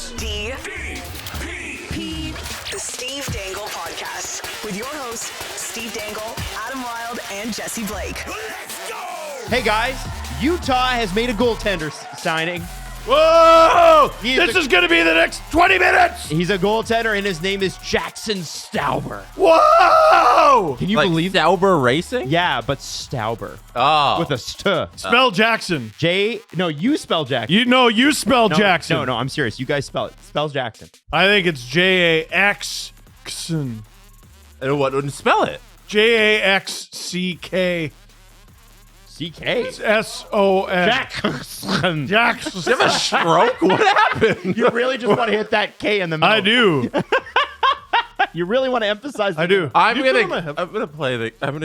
SDP, the Steve Dangle Podcast, with your hosts, Steve Dangle, Adam Wilde, and Jesse Blake. Let's go! Hey guys, Utah has made a goaltender signing. Whoa! This is going to be the next 20 minutes! He's a goaltender, and his name is Jackson Stauber. Whoa! Can you like believe that? Stauber Racing? Yeah, but Stauber. Oh. With a st. Spell Jackson. No, you spell Jackson. You spell Jackson. No, I'm serious. You guys spell it. Spell Jackson. I think it's Jaxson. What wouldn't spell it? Jaxck. CK. SON. Jackson. Jackson. You have a stroke? What happened? You really just want to hit that K in the middle. I do. You really want to emphasize the I do. I'm You gonna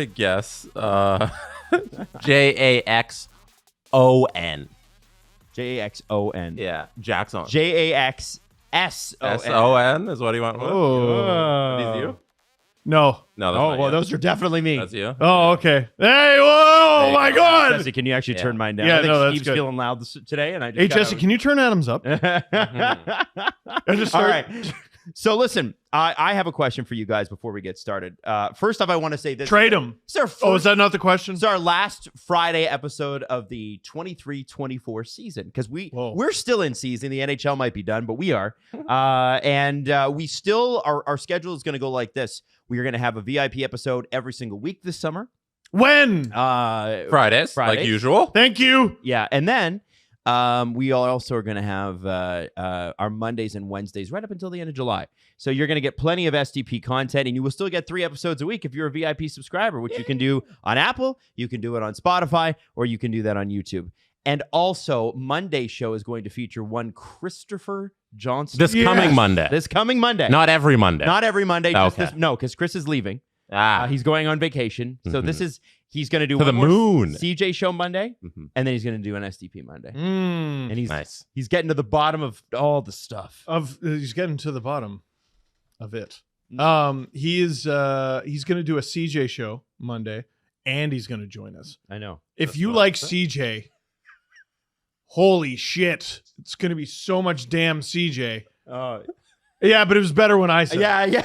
guess Jaxon. Jaxon. Yeah, Jackson. Jaxson. SON is what he went with. Oh. These you? No. No, that's Oh, not well, you. those are definitely me. That's you. Oh, okay. Hey, whoa, my God. Jesse, can you actually turn mine down? Yeah, I think no, that's Steve's good. feeling loud today, and I just Hey, Jesse, can you turn Adams up? All right. So listen, I have a question for you guys before we get started. First off, I want to say this. Trade him. Oh, is that not the question? It's our last Friday episode of the 23-24 season, because we're still in season. The NHL might be done, but we are. And we still, our schedule is going to go like this. We are going to have a VIP episode every single week this summer. When? Fridays, like usual. Thank you. Yeah, and then we also are going to have our Mondays and Wednesdays right up until the end of July. So you're going to get plenty of SDP content, and you will still get 3 episodes a week if you're a VIP subscriber, which you can do on Apple, you can do it on Spotify, or you can do that on YouTube. And also, Monday's show is going to feature one Christopher Johnson. This coming Monday. This coming Monday. Not every Monday. Not every Monday. Okay. No, because Chris is leaving. He's going on vacation. So he's going to do to the one more moon. CJ show Monday, and then he's going to do an SDP Monday. Mm. And he's nice. He's getting to the bottom of all the stuff. He's getting to the bottom of it. He's going to do a CJ show Monday, and he's going to join us. I know. If you like CJ, holy shit, it's going to be so much damn CJ. Yeah, but it was better when I said it. Yeah.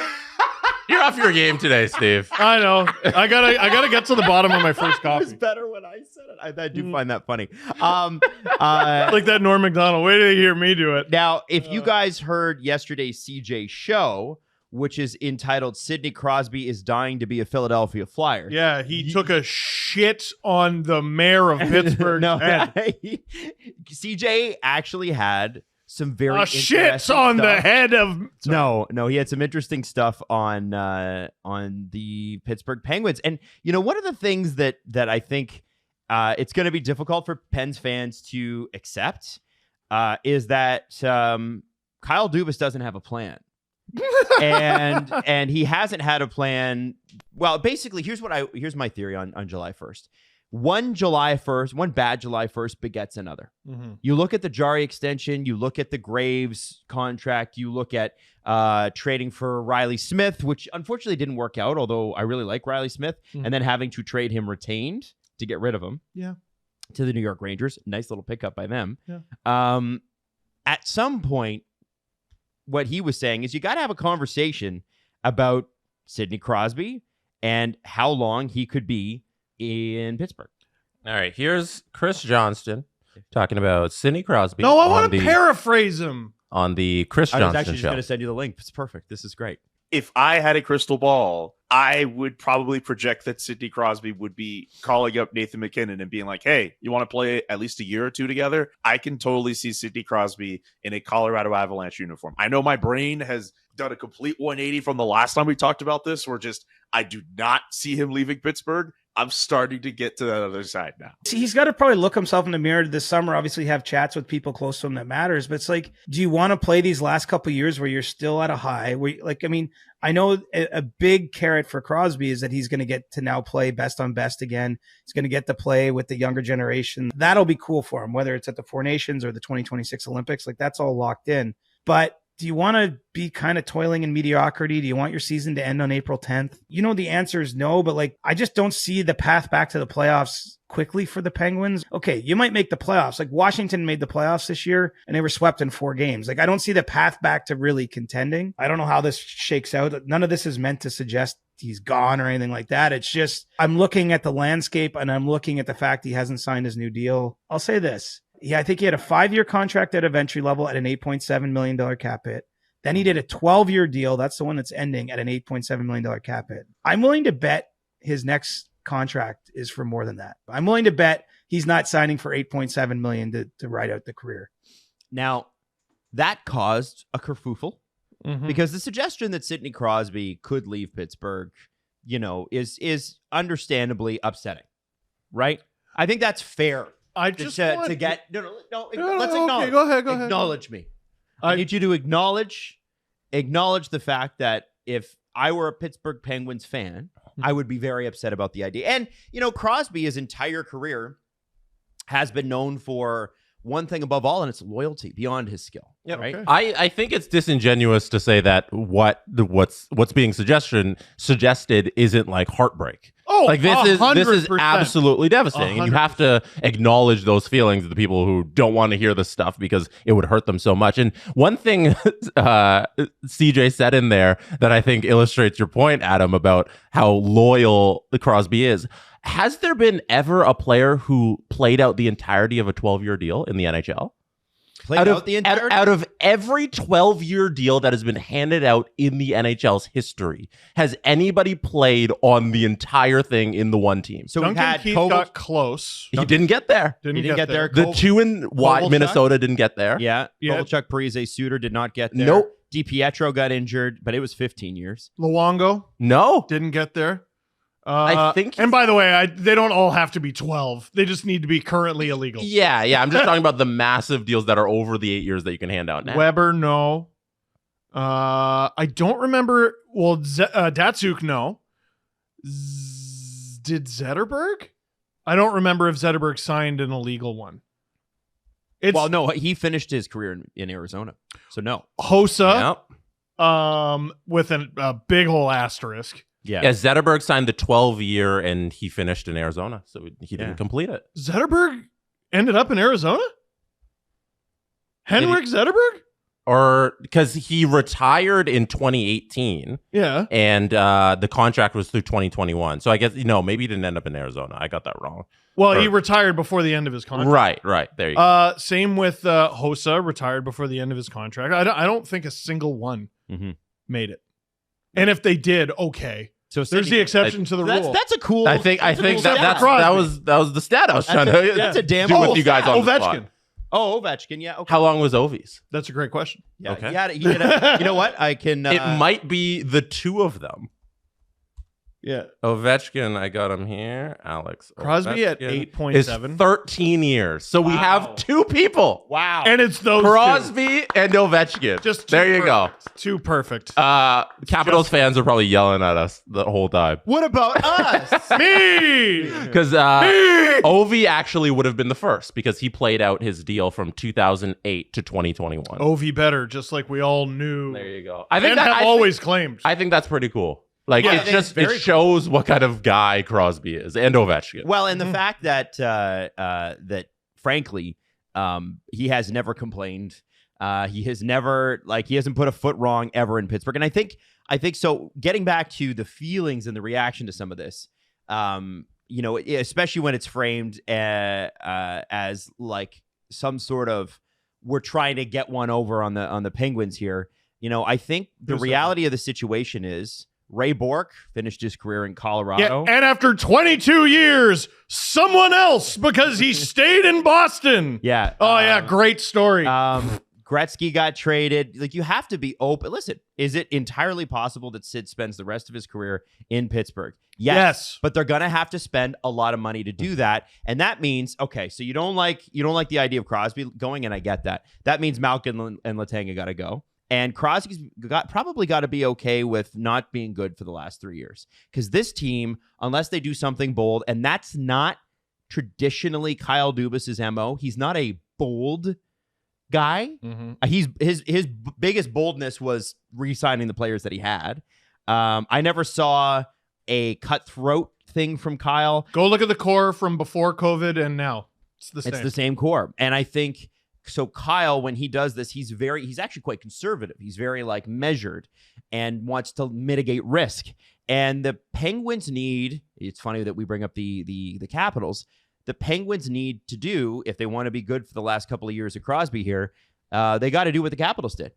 You're off your game today, Steve. I know. I gotta get to the bottom of my first coffee. It was better when I said it. I do find that funny. Like that Norm Macdonald. Wait till you hear me do it. Now, if you guys heard yesterday's CJ show, which is entitled "Sidney Crosby is Dying to Be a Philadelphia Flyer," Yeah, he took a shit on the mayor of Pittsburgh. CJ actually had some very shit on stuff. the head of. No, he had some interesting stuff on the Pittsburgh Penguins, and one of the things that I think it's going to be difficult for Pens fans to accept is that Kyle Dubas doesn't have a plan. and he hasn't had a plan. Well, basically, here's my theory on July 1st. One bad July 1st begets another. Mm-hmm. You look at the Jari extension, you look at the Graves contract, you look at trading for Riley Smith, which unfortunately didn't work out, although I really like Riley Smith, and then having to trade him retained to get rid of him. Yeah. To the New York Rangers. Nice little pickup by them. Yeah. At some point, what he was saying is you got to have a conversation about Sidney Crosby and how long he could be in Pittsburgh. All right, here's Chris Johnston talking about Sidney Crosby. No, I want to paraphrase him. On the Chris I Johnston was actually just show. going to send you the link. It's perfect. This is great. If I had a crystal ball, I would probably project that Sidney Crosby would be calling up Nathan McKinnon and being like, hey, you want to play at least a year or two together? I can totally see Sidney Crosby in a Colorado Avalanche uniform. I know my brain has done a complete 180 from the last time we talked about this, where I do not see him leaving Pittsburgh. I'm starting to get to that other side now. He's got to probably look himself in the mirror this summer, obviously have chats with people close to him that matters. But it's like, do you want to play these last couple of years where you're still at a high? I know a big carrot for Crosby is that he's going to get to now play best on best again. He's going to get to play with the younger generation. That'll be cool for him, whether it's at the Four Nations or the 2026 Olympics. Like, that's all locked in. But do you want to be kind of toiling in mediocrity? Do you want your season to end on April 10th? You know, the answer is no, but like, I just don't see the path back to the playoffs quickly for the Penguins. Okay, you might make the playoffs. Like Washington made the playoffs this year and they were swept in 4 games. Like, I don't see the path back to really contending. I don't know how this shakes out. None of this is meant to suggest he's gone or anything like that. It's just, I'm looking at the landscape and I'm looking at the fact he hasn't signed his new deal. I'll say this. Yeah, I think he had a 5-year contract at a entry level at an $8.7 million cap hit. Then he did a 12-year deal. That's the one that's ending at an $8.7 million cap hit. I'm willing to bet his next contract is for more than that. I'm willing to bet he's not signing for $8.7 million to ride out the career. Now, that caused a kerfuffle because the suggestion that Sidney Crosby could leave Pittsburgh, you know, is understandably upsetting, right? I think that's fair. I just to get let's acknowledge. Okay, go ahead. Acknowledge me. I need you to acknowledge the fact that if I were a Pittsburgh Penguins fan, I would be very upset about the idea. And, you know, Crosby, his entire career, has been known for one thing above all, and it's loyalty beyond his skill. Yeah, right. okay. I think it's disingenuous to say that what's being suggested isn't like heartbreak. Oh, like this is 100%. absolutely devastating, and you have to acknowledge those feelings of the people who don't want to hear this stuff because it would hurt them so much. And one thing CJ said in there that I think illustrates your point, Adam, about how loyal Crosby is. Has there been ever a player who played out the entirety of a 12-year deal in the NHL? Out of every 12-year deal that has been handed out in the NHL's history, has anybody played on the entire thing in the one team? So Duncan we've had Keith Koval. got close. He didn't get there. He didn't get there. The 2 in Kovalchuk? Minnesota didn't get there. Yeah. Yeah. Kovalchuk, Parise, Suter did not get there. Nope. DiPietro got injured, but it was 15 years. Luongo No. didn't get there. I think And by the way, they don't all have to be 12. They just need to be currently illegal. Yeah. I'm just talking about the massive deals that are over the 8 years that you can hand out now. Weber, no. I don't remember. Well, Datsuk, no. Did Zetterberg? I don't remember if Zetterberg signed an illegal one. Well, no, he finished his career in Arizona, so no. Hossa, Yep. with a big whole asterisk. Yeah. Yeah, Zetterberg signed the 12-year and he finished in Arizona, so he didn't complete it. Zetterberg ended up in Arizona? Henrik Zetterberg? Or because he retired in 2018. Yeah. And the contract was through 2021. So I guess, maybe he didn't end up in Arizona. I got that wrong. Well, he retired before the end of his contract. Right. There you go. Same with Hossa, retired before the end of his contract. I don't think a single one made it. And if they did, okay. So there's the exception to the rule. That's a cool. I think cool that was the stat I was trying to that's a damn do cool with you guys on the Ovechkin. spot. Oh, Ovechkin. Yeah. Okay. How long was Ovi's? That's a great question. Yeah. Okay. He had you know what? I can. It might be the 2 of them. Yeah. Ovechkin, I got him here. Alex Crosby at Ovechkin 8.7. is 13 years. So we have 2 people. Wow. And it's those Crosby and Ovechkin. Just there you go. Too perfect. Capitals fans are probably yelling at us the whole time. What about us? Me! Because Ovi actually would have been the first because he played out his deal from 2008 to 2021. Ovi better, just like we all knew. There you go. Always claimed. I think that's pretty cool. Like, Yeah, it shows what kind of guy Crosby is and Ovechkin. Well, and the fact that that frankly, he has never complained. He has never he hasn't put a foot wrong ever in Pittsburgh. And I think so. Getting back to the feelings and the reaction to some of this, especially when it's framed as like some sort of we're trying to get one over on the Penguins here. I think the reality of the situation is Ray Bourque finished his career in Colorado. Yeah, and after 22 years, someone else because he stayed in Boston. Yeah. Oh, yeah. Great story. Gretzky got traded. Like, you have to be open. Listen, is it entirely possible that Sid spends the rest of his career in Pittsburgh? Yes. But they're going to have to spend a lot of money to do that. And that means, okay, so you don't like the idea of Crosby going, and I get that. That means Malkin and Letanga got to go. And Crosby's probably got to be okay with not being good for the last 3 years. Because this team, unless they do something bold, and that's not traditionally Kyle Dubas's MO. He's not a bold guy. Mm-hmm. His biggest boldness was re-signing the players that he had. I never saw a cutthroat thing from Kyle. Go look at the core from before COVID and now. It's the same. It's the same core. And I think so Kyle, when he does this, he's actually quite conservative. He's very like measured and wants to mitigate risk. And the Penguins need, it's funny that we bring up the Capitals. The Penguins need to do, if they want to be good for the last couple of years of Crosby here, they got to do what the Capitals did,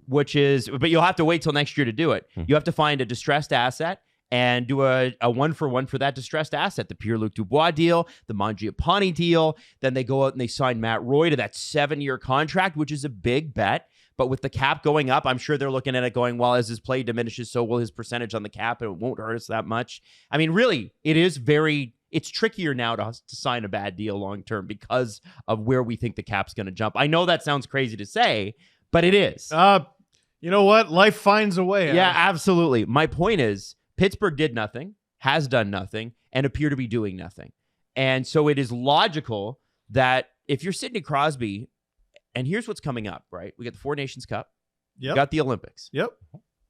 which is, but you'll have to wait till next year to do it. You have to find a distressed asset and do a 1-for-1 for that distressed asset. The Pierre-Luc Dubois deal, the Mangiapane deal. Then they go out and they sign Matt Roy to that 7-year contract, which is a big bet. But with the cap going up, I'm sure they're looking at it going, well, as his play diminishes, so will his percentage on the cap, and it won't hurt us that much. I mean, really, it's trickier now to sign a bad deal long-term because of where we think the cap's going to jump. I know that sounds crazy to say, but it is. You know what? Life finds a way. Yeah, absolutely. My point is, Pittsburgh did nothing, has done nothing, and appear to be doing nothing. And so it is logical that if you're Sidney Crosby, and here's what's coming up, right? We got the Four Nations Cup. Yep. We got the Olympics. Yep.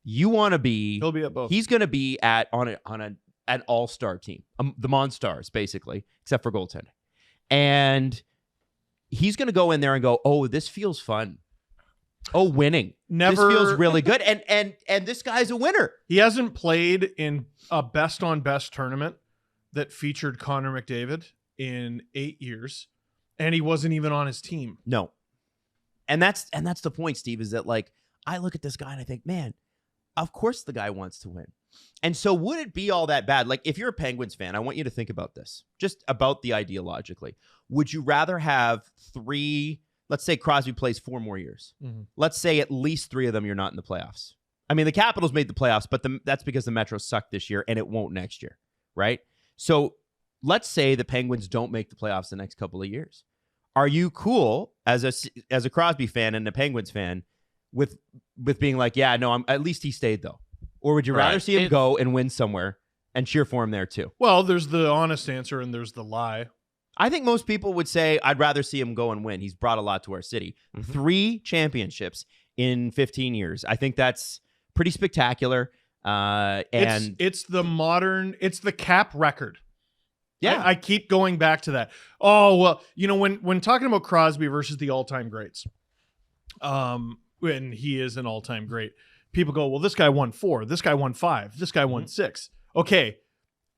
You want to be... He'll be at both. He's going to be on an all-star team. The Monstars, basically, except for goaltending. And he's going to go in there and go, oh, this feels fun. Oh, winning. This feels really good. And this guy's a winner. He hasn't played in a best-on-best tournament that featured Connor McDavid in 8 years, and he wasn't even on his team. No. And that's the point, Steve, is that, like, I look at this guy and I think, man, of course the guy wants to win. And so would it be all that bad? Like, if you're a Penguins fan, I want you to think about this, just about the ideologically. Would you rather have let's say Crosby plays 4 more years. Mm-hmm. Let's say at least 3 of them you're not in the playoffs. I mean, the Capitals made the playoffs, but that's because the Metro sucked this year, and it won't next year, right? So let's say the Penguins don't make the playoffs the next couple of years. Are you cool as a Crosby fan and a Penguins fan with being like, yeah, no, at least he stayed though? Or would you rather see him go and win somewhere and cheer for him there too? Well, there's the honest answer and there's the lie. I think most people would say, I'd rather see him go and win. He's brought a lot to our city. Mm-hmm. 3 championships in 15 years. I think that's pretty spectacular. And it's the cap record. Yeah. I keep going back to that. Oh, well, you know, when talking about Crosby versus the all-time greats, when he is an all-time great, people go, well, this guy won 4, this guy won 5, this guy won 6. Okay.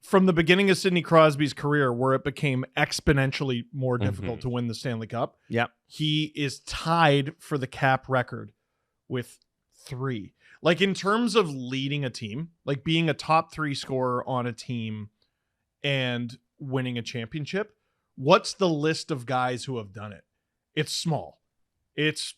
From the beginning of Sidney Crosby's career, where it became exponentially more difficult to win the Stanley Cup, he is tied for the cap record with 3. Like, in terms of leading a team, like being a top 3 scorer on a team and winning a championship, what's the list of guys who have done it? It's small. It's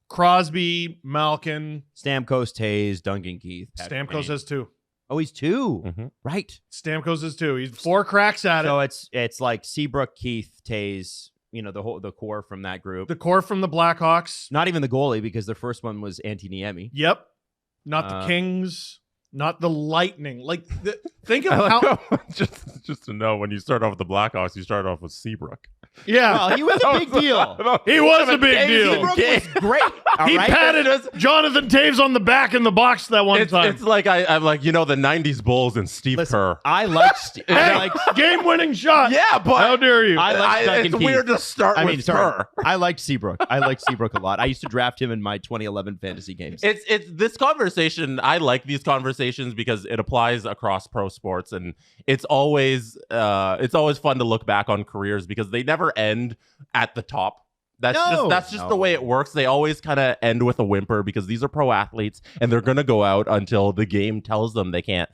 Crosby, Malkin, Stamkos, Taves, Duncan Keith. Stamkos has 2. Oh, he's 2. Right. Stamkos is 2. He's 4 cracks at it. So it's like Seabrook, Keith, Taves, you know, the core from that group. The core from the Blackhawks. Not even the goalie, because the first one was Antti Niemi. Yep. Not the Kings. Not the Lightning. Like, think of how... just to know, when you start off with the Blackhawks, you start off with Seabrook. Yeah. Well, he was a big deal. He was a big deal. Seabrook was great. He patted Jonathan Taves on the back in the box that one time. It's like, I'm like, you know, the 90s Bulls and Steve Kerr. I like Steve. Game-winning shot. Yeah, but... How dare you? It's weird to start with Kerr. I liked Seabrook. I liked Seabrook a lot. I used to draft him in my 2011 fantasy games. It's this conversation. I like these conversations because it applies across pro sports, and it's always fun to look back on careers because they never end at the top. That's just the way it works. They always kind of end with a whimper because these are pro athletes and they're going to go out until the game tells them they can't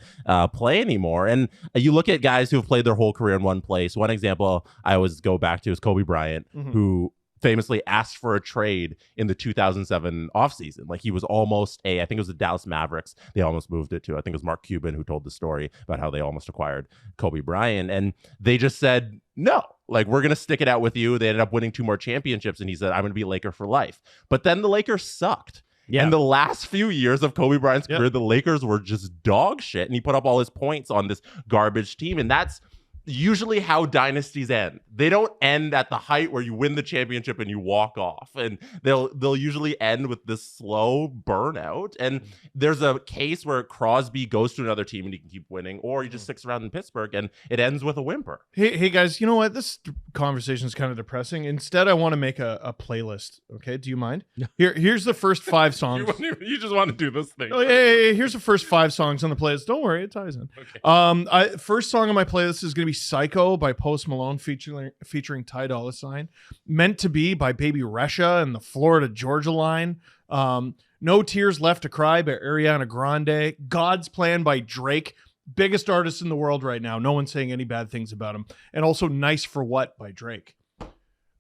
play anymore. And you look at guys who have played their whole career in one place. One example I always go back to is Kobe Bryant, who famously asked for a trade in the 2007 offseason. Like, he was almost I think it was the Dallas Mavericks. They almost moved it to, I think it was Mark Cuban who told the story about how they almost acquired Kobe Bryant. And they just said, no, like, we're going to stick it out with you. They ended up winning 2 more championships. And he said, I'm going to be a Laker for life. But then the Lakers sucked. Yeah. And the last few years of Kobe Bryant's career, the Lakers were just dog shit. And he put up all his points on this garbage team. And that's usually how dynasties end. They don't end at the height where you win the championship and you walk off, and they'll usually end with this slow burnout. And there's a case where Crosby goes to another team and he can keep winning, or he just sticks around in Pittsburgh and it ends with a whimper. Hey guys, you know what? This conversation is kind of depressing. Instead, I want to make a playlist. Okay, do you mind? Here's the first 5 songs. You just want to do this thing. Oh, yeah. Here's the first 5 songs on the playlist. Don't worry, it ties in. Okay. First song on my playlist is going to be "Psycho" by Post Malone featuring Ty Dolla $ign. "Meant to Be" by Baby Rexha and the Florida Georgia Line. "No Tears Left to Cry" by Ariana Grande. "God's Plan" by Drake. Biggest artist in the world right now. No one's saying any bad things about him. And also "Nice for What" by Drake.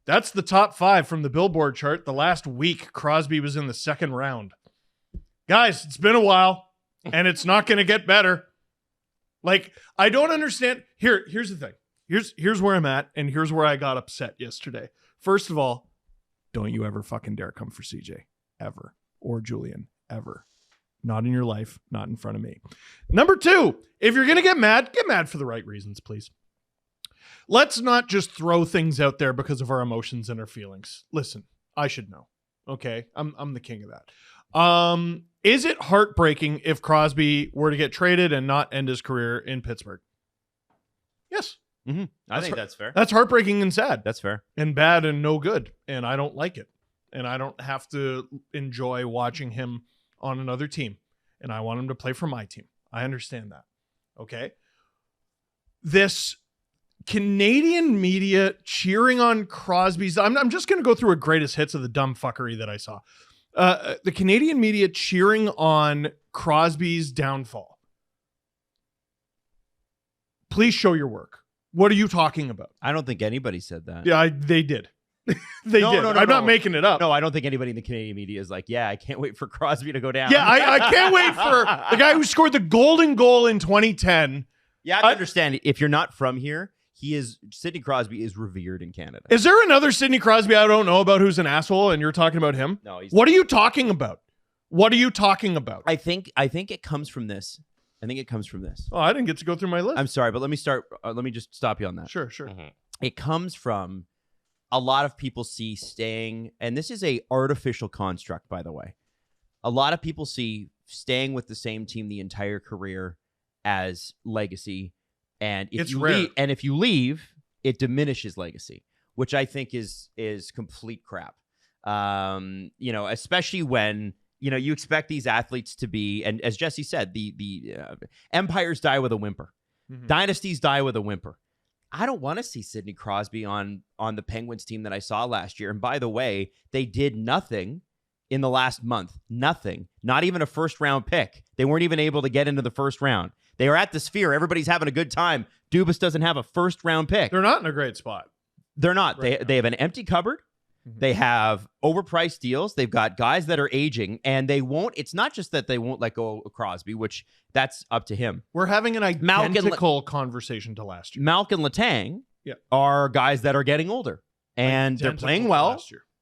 That's the top 5 from the Billboard chart. The last week, Crosby was in the second round. Guys, it's been a while, and it's not going to get better. Like, I don't understand. Here's the thing. Here's where I'm at, and here's where I got upset yesterday. First of all, don't you ever fucking dare come for CJ. Ever. Or Julian. Ever. Not in your life. Not in front of me. Number 2, if you're going to get mad for the right reasons, please. Let's not just throw things out there because of our emotions and our feelings. Listen, I should know. Okay? I'm the king of that. Is it heartbreaking if Crosby were to get traded and not end his career in Pittsburgh? Yes. Mm-hmm. I think that's fair. That's heartbreaking and sad. That's fair. And bad and no good. And I don't like it. And I don't have to enjoy watching him on another team. And I want him to play for my team. I understand that. Okay? This Canadian media cheering on Crosby's... I'm just going to go through a greatest hits of the dumb fuckery that I saw. The Canadian media cheering on Crosby's downfall. Please show your work. What are you talking about? I don't think anybody said that. Yeah, they did. They did. I'm not making it up. No, I don't think anybody in the Canadian media is like, yeah, I can't wait for Crosby to go down. Yeah, I can't wait for the guy who scored the golden goal in 2010. Yeah, I understand. If you're not from here, Sidney Crosby is revered in Canada. Is there another Sidney Crosby I don't know about who's an asshole and you're talking about him? No. What are you talking about? What are you talking about? I think it comes from this. Oh, I didn't get to go through my list. I'm sorry, but let me start. Let me just stop you on that. Sure. Mm-hmm. It comes from a lot of people see staying, and this is a artificial construct, by the way. A lot of people see staying with the same team the entire career as legacy. And if you leave, it diminishes legacy, which I think is complete crap. Especially when you expect these athletes to be, and as Jesse said, the empires die with a whimper, dynasties die with a whimper. I don't want to see Sidney Crosby on the Penguins team that I saw last year. And by the way, they did nothing in the last month. Nothing. Not even a first round pick. They weren't even able to get into the first round. They are at the Sphere. Everybody's having a good time. Dubas doesn't have a first round pick. They're not in a great spot. They're not. They have an empty cupboard. They have overpriced deals. They've got guys that are aging, and they won't. It's not just that they won't let go of Crosby, which that's up to him. We're having an identical conversation to last year. Malk and Letang are guys that are getting older, and they're playing well.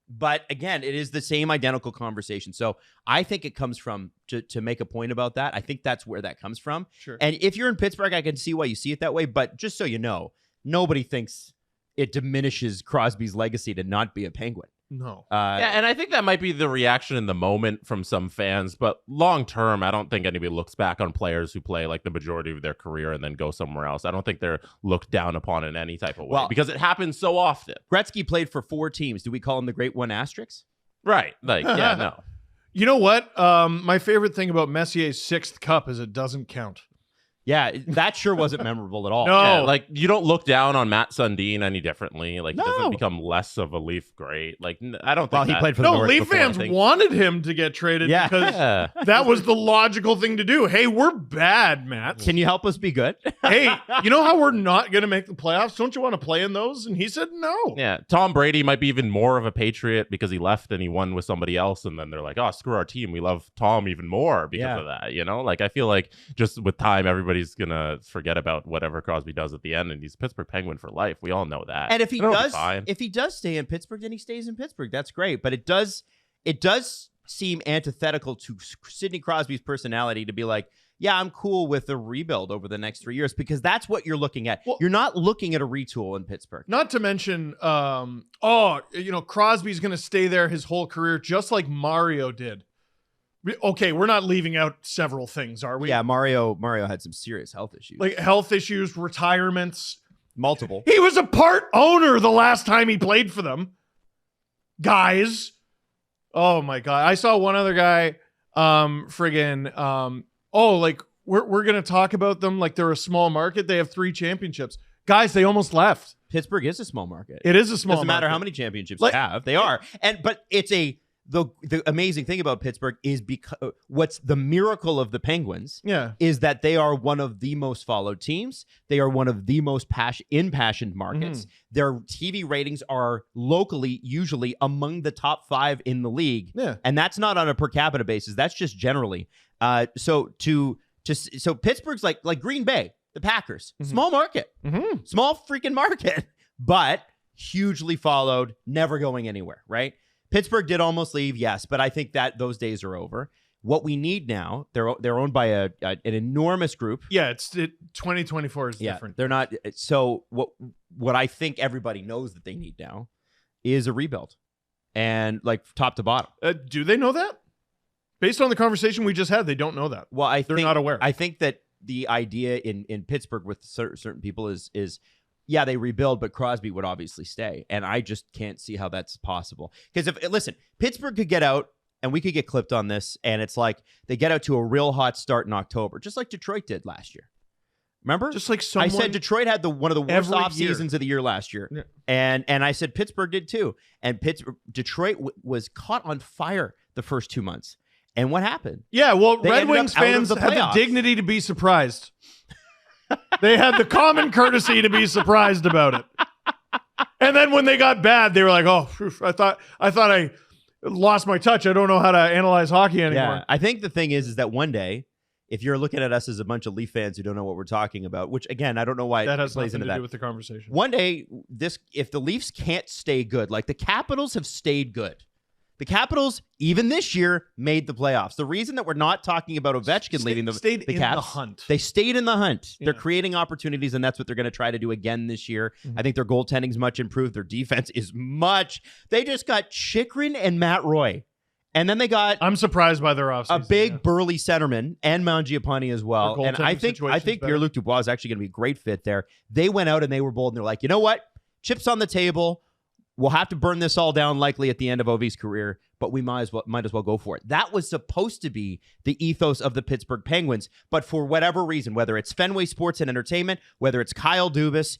But again, it is the same identical conversation. So I think it comes from, to make a point about that, I think that's where that comes from. Sure. And if you're in Pittsburgh, I can see why you see it that way. But just so you know, nobody thinks it diminishes Crosby's legacy to not be a Penguin. No. And I think that might be the reaction in the moment from some fans. But long term, I don't think anybody looks back on players who play like the majority of their career and then go somewhere else. I don't think they're looked down upon in any type of way because it happens so often. Gretzky played for 4 teams. Do we call him the Great One Asterisk? Right. Like, yeah, no. You know what? My favorite thing about Messier's 6th cup is it doesn't count. Yeah, that sure wasn't memorable at all. No. Yeah, like, you don't look down on Matt Sundin any differently. Like, he doesn't become less of a Leaf great. Like, I don't think he played for the North Leaf before, fans wanted him to get traded because that was the logical thing to do. Hey, we're bad, Matt. Can you help us be good? Hey, you know how we're not going to make the playoffs? Don't you want to play in those? And he said no. Yeah, Tom Brady might be even more of a Patriot because he left and he won with somebody else. And then they're like, oh, screw our team. We love Tom even more because of that. Like, I feel like just with time, everybody's going to forget about whatever Crosby does at the end, and he's a Pittsburgh Penguin for life. We all know that. And if he does stay in Pittsburgh, then he stays in Pittsburgh. That's great. But it does seem antithetical to Sidney Crosby's personality to be like, yeah, I'm cool with a rebuild over the next 3 years because that's what you're looking at. Well, you're not looking at a retool in Pittsburgh. Not to mention, Crosby's going to stay there his whole career, just like Mario did. Okay, we're not leaving out several things, are we? Yeah, Mario had some serious health issues. Like health issues, retirements. Multiple. He was a part owner the last time he played for them. Guys. Oh my God. I saw one other guy, we're going to talk about them like they're a small market. They have 3 championships. Guys, they almost left. Pittsburgh is a small market. It is a small Doesn't matter market. how many championships they have. They are. But it's the amazing thing about Pittsburgh is because what's the miracle of the Penguins is that they are one of the most followed teams. They are one of the most impassioned markets. Their TV ratings are locally usually among the top 5 in the league. Yeah. And that's not on a per capita basis. That's just generally. So Pittsburgh's like Green Bay, the Packers, small market, small freaking market, but hugely followed, never going anywhere, right? Pittsburgh did almost leave, yes, but I think that those days are over. What we need now, they're owned by an enormous group. Yeah, 2024 is different. They're not. So what I think everybody knows that they need now is a rebuild, and like top to bottom. Do they know that? Based on the conversation we just had, they don't know that. Well, they're not aware. I think that the idea in Pittsburgh with certain people is yeah, they rebuild, but Crosby would obviously stay. And I just can't see how that's possible. Because listen, Pittsburgh could get out and we could get clipped on this. And it's like they get out to a real hot start in October, just like Detroit did last year. Remember? Just like I said Detroit had one of the worst off seasons of the year last year. Yeah. And I said Pittsburgh did too. And Detroit was caught on fire the first 2 months. And what happened? Yeah, well, Red Wings fans had the dignity to be surprised. They had the common courtesy to be surprised about it. And then when they got bad, they were like, "Oh, I thought I lost my touch. I don't know how to analyze hockey anymore." Yeah, I think the thing is that one day, if you're looking at us as a bunch of Leaf fans who don't know what we're talking about, which again, I don't know why that has plays nothing into to do with the conversation. One day, if the Leafs can't stay good, like the Capitals have stayed good. The Capitals, even this year, made the playoffs. The reason that we're not talking about Ovechkin leading the Caps, the hunt. They stayed in the hunt. Yeah. They're creating opportunities, and that's what they're going to try to do again this year. I think their goaltending's much improved. Their defense is much. They just got Chychrun and Matt Roy. And then they got I'm surprised by their offseason. a big burly centerman and Mangiapane as well. And I think Pierre-Luc Dubois is actually going to be a great fit there. They went out and they were bold, and they're like, you know what? Chips on the table. We'll have to burn this all down likely at the end of Ovi's career, but we might as well go for it. That was supposed to be the ethos of the Pittsburgh Penguins, but for whatever reason, whether it's Fenway Sports and Entertainment, whether it's Kyle Dubas,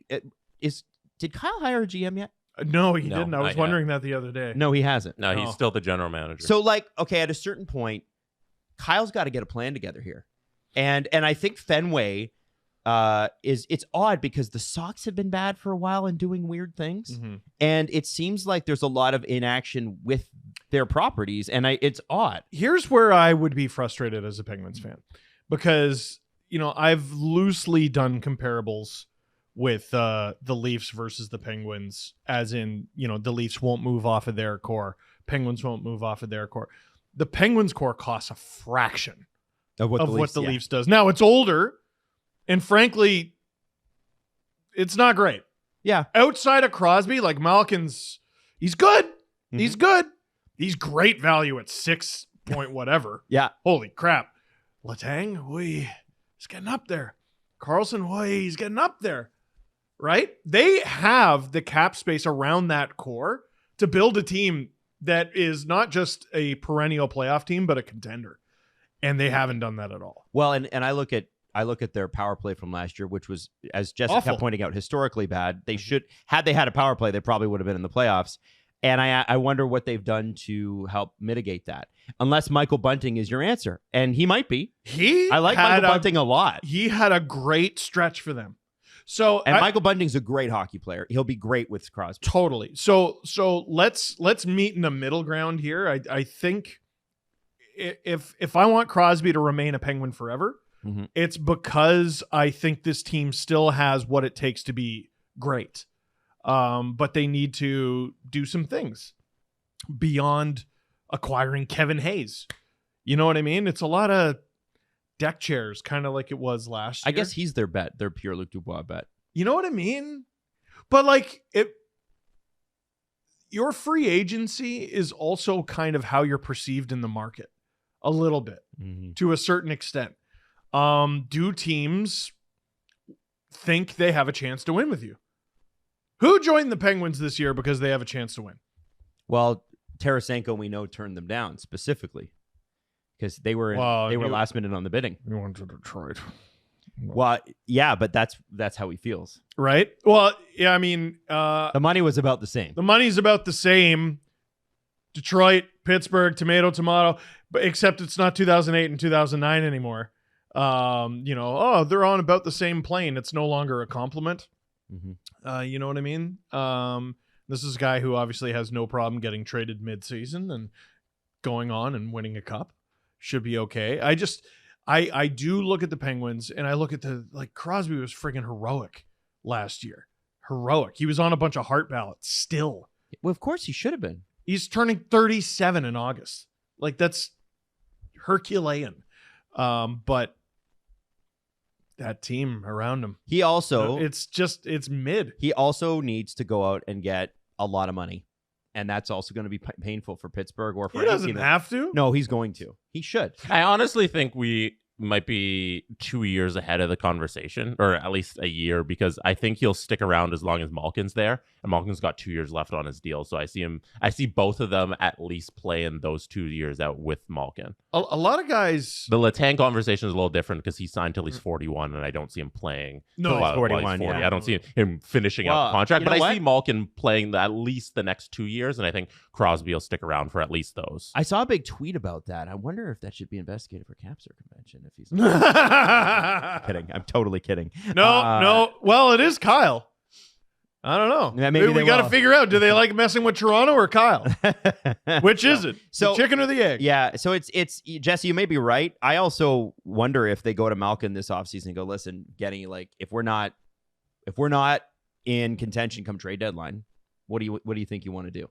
did Kyle hire a GM yet? No, he didn't. I was wondering that the other day. No, he hasn't. No, he's still the general manager. So, at a certain point, Kyle's got to get a plan together here, and I think Fenway. It's odd because the Sox have been bad for a while and doing weird things, and it seems like there's a lot of inaction with their properties, and it's odd. Here's where I would be frustrated as a Penguins fan, because I've loosely done comparables with the Leafs versus the Penguins, as in the Leafs won't move off of their core, Penguins won't move off of their core. The Penguins core costs a fraction of what the Leafs does. Now it's older. And frankly, it's not great. Yeah. Outside of Crosby, like Malkin's, he's good. He's good. He's great value at 6 point whatever. Yeah. Holy crap. Letang, he's getting up there. Carlson, he's getting up there. Right? They have the cap space around that core to build a team that is not just a perennial playoff team, but a contender. And they haven't done that at all. Well, and I look at their power play from last year, which was, as Jessica kept pointing out, historically bad. They had they had a power play, they probably would have been in the playoffs. And I wonder what they've done to help mitigate that. Unless Michael Bunting is your answer, and he might be. I like Michael Bunting a lot. He had a great stretch for them. Michael Bunting's a great hockey player. He'll be great with Crosby. Totally. So let's meet in the middle ground here. I think if I want Crosby to remain a Penguin forever. It's because I think this team still has what it takes to be great. But they need to do some things beyond acquiring Kevin Hayes. You know what I mean? It's a lot of deck chairs, kind of like it was last year. I guess he's their bet, their Pierre-Luc Dubois bet. You know what I mean? But like your free agency is also kind of how you're perceived in the market a little bit to a certain extent. Do teams think they have a chance to win with you? Who joined the Penguins this year because they have a chance to win? Well, Tarasenko, we know, turned them down specifically because they were last minute on the bidding. You went to Detroit. Well, yeah, but that's how he feels. Right? Well, yeah, I mean... the money was about the same. The money's about the same. Detroit, Pittsburgh, tomato, but except it's not 2008 and 2009 anymore. They're on about the same plane. It's no longer a compliment. You know what I mean? This is a guy who obviously has no problem getting traded mid-season and going on and winning a cup. Should be okay. I do look at the Penguins and I look at Crosby was friggin' heroic last year. Heroic. He was on a bunch of heart ballots still. Well, of course he should have been. He's turning 37 in August. Like, that's Herculean. But that team around him. He also... it's mid. He also needs to go out and get a lot of money. And that's also going to be painful for Pittsburgh or for He doesn't have to. No, he's going to. He should. I honestly think we might be 2 years ahead of the conversation, or at least a year, because I think he'll stick around as long as Malkin's there, and Malkin's got 2 years left on his deal. So I see both of them at least playing those 2 years out with Malkin. A lot of guys. The Letang conversation is a little different because he signed till he's 41, and I don't see him playing. No, while 41. he's 40. Yeah. I don't see him finishing out the contract, you but know I see Malkin playing at least the next 2 years, and I think Crosby will stick around for at least those. I saw a big tweet about that. I wonder if that should be investigated for Capster convention. If he's kidding, I'm totally kidding. No. Well, it is Kyle. I don't know. Yeah, maybe we got to figure out: do they like messing with Toronto or Kyle? Which is it? So, the chicken or the egg? Yeah. So it's Jesse. You may be right. I also wonder if they go to Malkin this offseason and go, listen, Getty, like if we're not in contention come trade deadline, what do you think you want to do?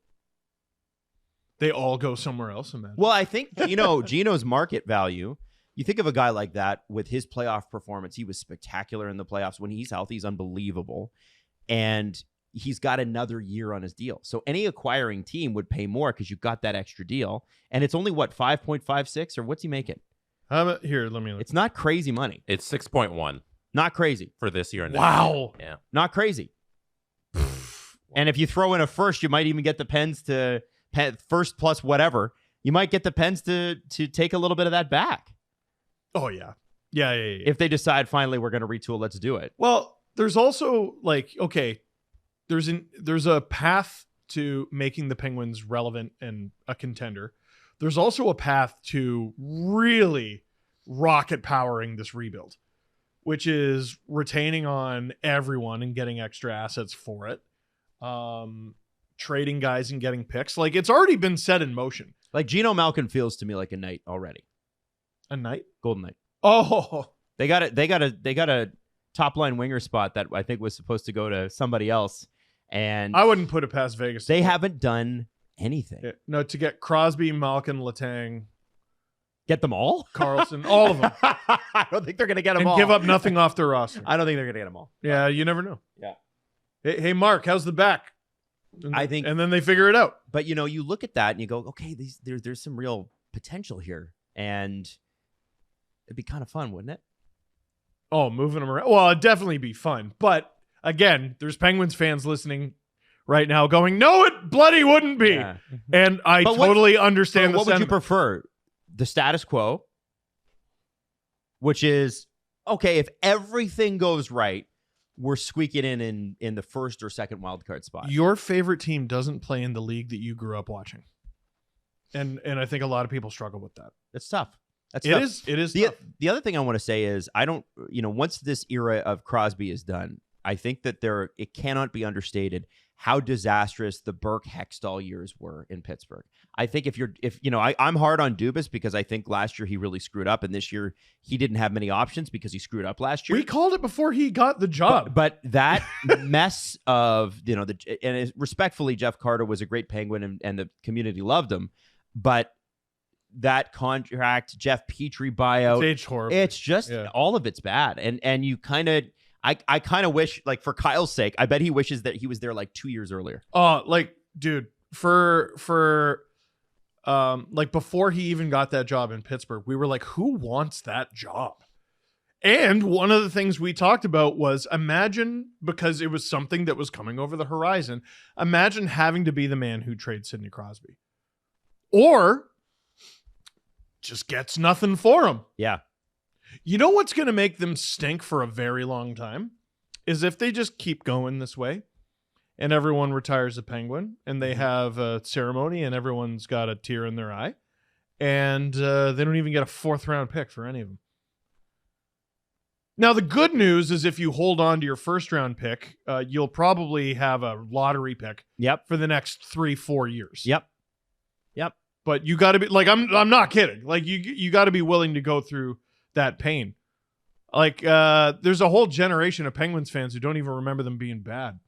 They all go somewhere else. Imagine. Well, I think Gino's market value. You think of a guy like that with his playoff performance. He was spectacular in the playoffs. When he's healthy, he's unbelievable. And he's got another year on his deal. So any acquiring team would pay more because you've got that extra deal. And it's only, 5.56 or what's he making? Here, let me look. It's not crazy money. It's 6.1 Not crazy. for this year. And next Wow. year. Yeah. Not crazy. And if you throw in a first, you might even get the Pens to first plus whatever. You might get the Pens to take a little bit of that back. Oh, yeah. Yeah. If they decide finally we're going to retool, let's do it. Well, there's also there's a path to making the Penguins relevant and a contender. There's also a path to really rocket powering this rebuild, which is retaining on everyone and getting extra assets for it. Trading guys and getting picks. Like, it's already been set in motion. Like Gino Malkin feels to me like a knight already. A knight? Golden Knight. Oh, They got a top line winger spot that I think was supposed to go to somebody else, and I wouldn't put it past Vegas. They haven't done anything. Yeah, no, to get Crosby, Malkin, Letang, Get them all? Carlson, all of them, I don't think they're gonna get them and all. give up nothing off their roster. I don't think they're gonna get them all. Yeah, you never know. Yeah. Hey, Mark, how's the back? I think, and then they figure it out. But you look at that and you go, okay, there's some real potential here, and it'd be kind of fun, wouldn't it? Oh, moving them around. Well, it'd definitely be fun. But again, there's Penguins fans listening right now going, no, it bloody wouldn't be. Yeah. And I totally understand the What would you sentiment. prefer? The status quo, which is, okay, if everything goes right, we're squeaking in the first or second wildcard spot. Your favorite team doesn't play in the league that you grew up watching. And I think a lot of people struggle with that. It's tough. It is tough. The other thing I want to say is I don't, once this era of Crosby is done, I think that it cannot be understated how disastrous the Burke Hextall years were in Pittsburgh. I think I'm hard on Dubas because I think last year he really screwed up, and this year he didn't have many options because he screwed up last year. We called it before he got the job. But that mess of, respectfully, Jeff Carter was a great Penguin and the community loved him, but that contract, Jeff Petrie buyout. It's aged horribly. It's just all of it's bad. And you kind of, I kind of wish, like, for Kyle's sake, I bet he wishes that he was there like 2 years earlier. Oh, like, dude, for like before he even got that job in Pittsburgh, we were like, who wants that job? And one of the things we talked about was imagine, because it was something that was coming over the horizon, imagine having to be the man who trades Sidney Crosby. Or just gets nothing for him. Yeah. You know what's going to make them stink for a very long time? Is if they just keep going this way and everyone retires a Penguin and they have a ceremony and everyone's got a tear in their eye and they don't even get a 4th round pick for any of them. Now, the good news is if you hold on to your 1st round pick, you'll probably have a lottery pick for the next 3-4 years. Yep. But you got to be like, I'm not kidding. Like you got to be willing to go through that pain. Like there's a whole generation of Penguins fans who don't even remember them being bad.